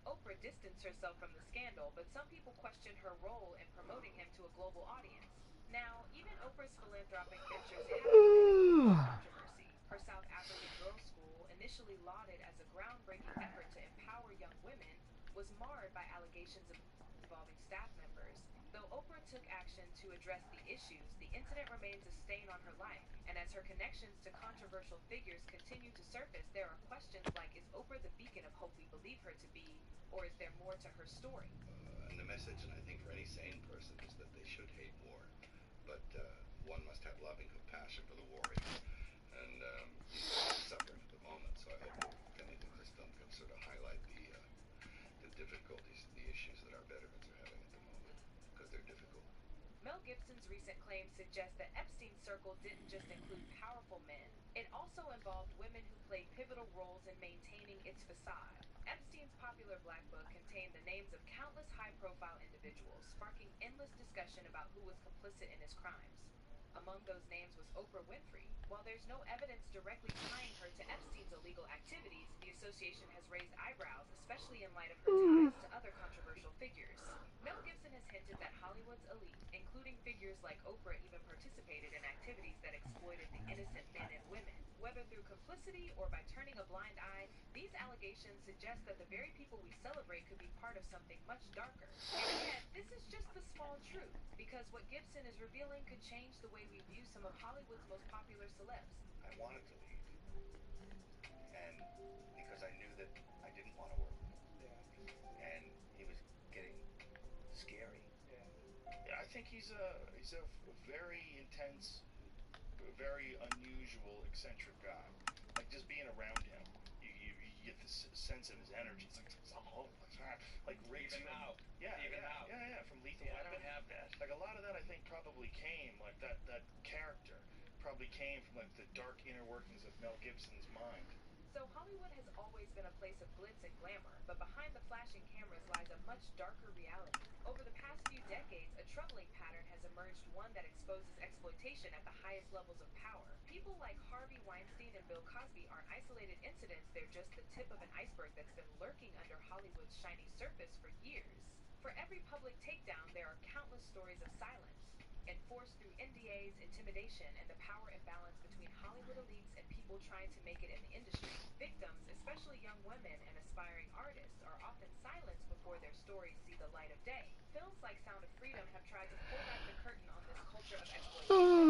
Oprah distanced herself from the scandal, but some people questioned her role in promoting him to a global audience. Now, even Oprah's philanthropic ventures have been controversy. Her South African girls' school, initially lauded as a groundbreaking effort to empower young women, was marred by allegations involving staff members. Though Oprah took action to address the issues, the incident remains a stain on her life. And as her connections to controversial figures continue to surface, there are questions like, is Oprah the beacon of hope we believe her to be, or is there more to her story? And the message, and I think for any sane person, is that they should hate war, but one must have loving compassion for the warrior, and he's suffering at the moment. So I hope that, if anything, this film can sort of highlight the difficulties and the issues that our veterans are having at the moment, because they're difficult. Mel Gibson's recent claims suggest that Epstein's circle didn't just include powerful men. It also involved women who played pivotal roles in maintaining its facade. Epstein's popular black book contained the names of countless high-profile individuals, sparking endless discussion about who was complicit in his crimes. Among those names was Oprah Winfrey. While there's no evidence directly tying her to Epstein's illegal activities, the association has raised eyebrows, especially in light of her ties to other controversial figures. Mel Gibson has hinted that Hollywood's elite, including figures like Oprah, even participated in activities that exploited the innocent men and women. Whether through complicity or by turning a blind eye, these allegations suggest that the very people we celebrate could be part of something much darker. And yet, this is just the small truth, because what Gibson is revealing could change the way we view some of Hollywood's most popular celebs. I wanted to leave. And because I knew that I didn't want to work with him. Yeah. And he was getting scary. Yeah. I think he's a very intense, very unusual, eccentric guy. Like just being around him, you get this sense of his energy. It's like something like rates Even from, now. yeah, Even yeah, now. yeah, yeah, from Lethal Yeah, I Weapon. could have that. Like a lot of that, I think probably came like that character probably came from like the dark inner workings of Mel Gibson's mind. So Hollywood has always been a place of glitz and glamour, but behind the flashing cameras lies a much darker reality. Over the past few decades, a troubling pattern has emerged, one that exposes exploitation at the highest levels of power. People like Harvey Weinstein and Bill Cosby aren't isolated incidents, they're just the tip of an iceberg that's been lurking under Hollywood's shiny surface for years. For every public takedown, there are countless stories of silence, enforced through NDAs, intimidation, and the power imbalance between Hollywood elites and people trying to make it in the industry. Victims, especially young women and aspiring artists, are often silenced before their stories see the light of day. Films like Sound of Freedom have tried to pull back the curtain on this culture of exploitation.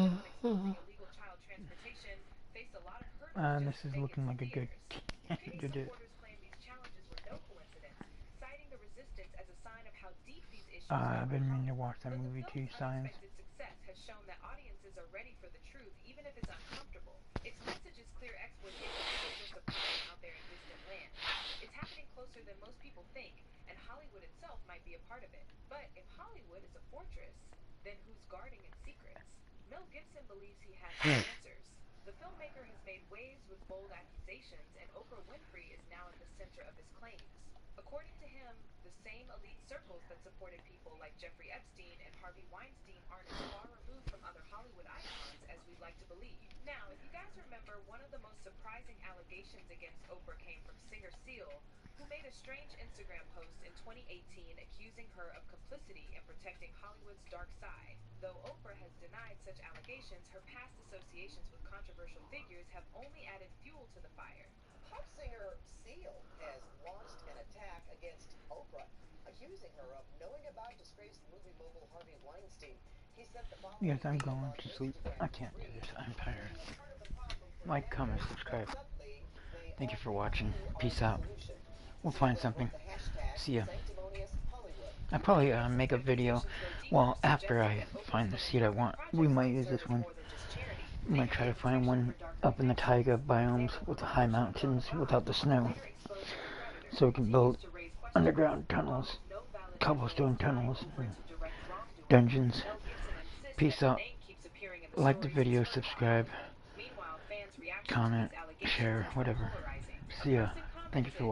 On exposing illegal child transportation, faced a lot of hurdles This just to is make it looking to like a good theaters. Many candidate. supporters claim these challenges were no coincidence, citing the resistance as a sign of how deep these issues go I've in been meaning to Hollywood. watch that But the movie too, film's Signs. unexpected success has shown that audiences are ready for the truth, even if it's uncomfortable. Its message is clear: exploitation isn't just a problem out there in distant lands. It's happening closer than most people think, and Hollywood itself might be a part of it. But if Hollywood is a fortress, then who's guarding its secrets? Mel Gibson believes he has the answers. The filmmaker has made waves with bold accusations, and Oprah Winfrey is now at the center of his claims. According to him, the same elite circles that supported people like Jeffrey Epstein and Harvey Weinstein aren't as far removed from other Hollywood icons as we'd like to believe. Now, if you guys remember, one of the most surprising allegations against Oprah came from singer Seal, who made a strange Instagram post in 2018 accusing her of complicity in protecting Hollywood's dark side. Though Oprah has denied such allegations, her past associations with controversial figures have only added fuel to the fire. Pop singer Seal has launched an attack against Oprah, accusing her of knowing about disgraced movie mogul Harvey Weinstein. He sent the following Yes, I'm video going on to sleep. Instagram I to can't do read. this. I'm tired. Being a part of the problem for Like, comment, decades, but subscribe. suddenly they Thank you all for think watching. you are Peace the out. solution. We'll Seal find then something. wrote the hashtag See ya. Sanctimonious Hollywood. I'll probably Critics make a expect video. accusations go deeper, Well, after suggesting I that Oprah's find the seed I want, philanthropic we projects might could use serve this as one. more than just charity. I'm They gonna could try be to find protection one for darker up in the connections. taiga For biomes example, with her the high partnership with mountains Don without the Omar snow, later exposed her predator, so we can continues build to raise questions. underground While tunnels, there's no valid cobblestone evidence tying tunnels, Oprah and to direct wrongdoing, dungeons. Mel Gibson insists Peace that her out. name keeps appearing in the Like the stories he's video, heard about subscribe, Hollywood. Meanwhile, fans' reaction to comment, these allegations share, has been whatever. polarizing. A See ya. person Thank you for commented, watching.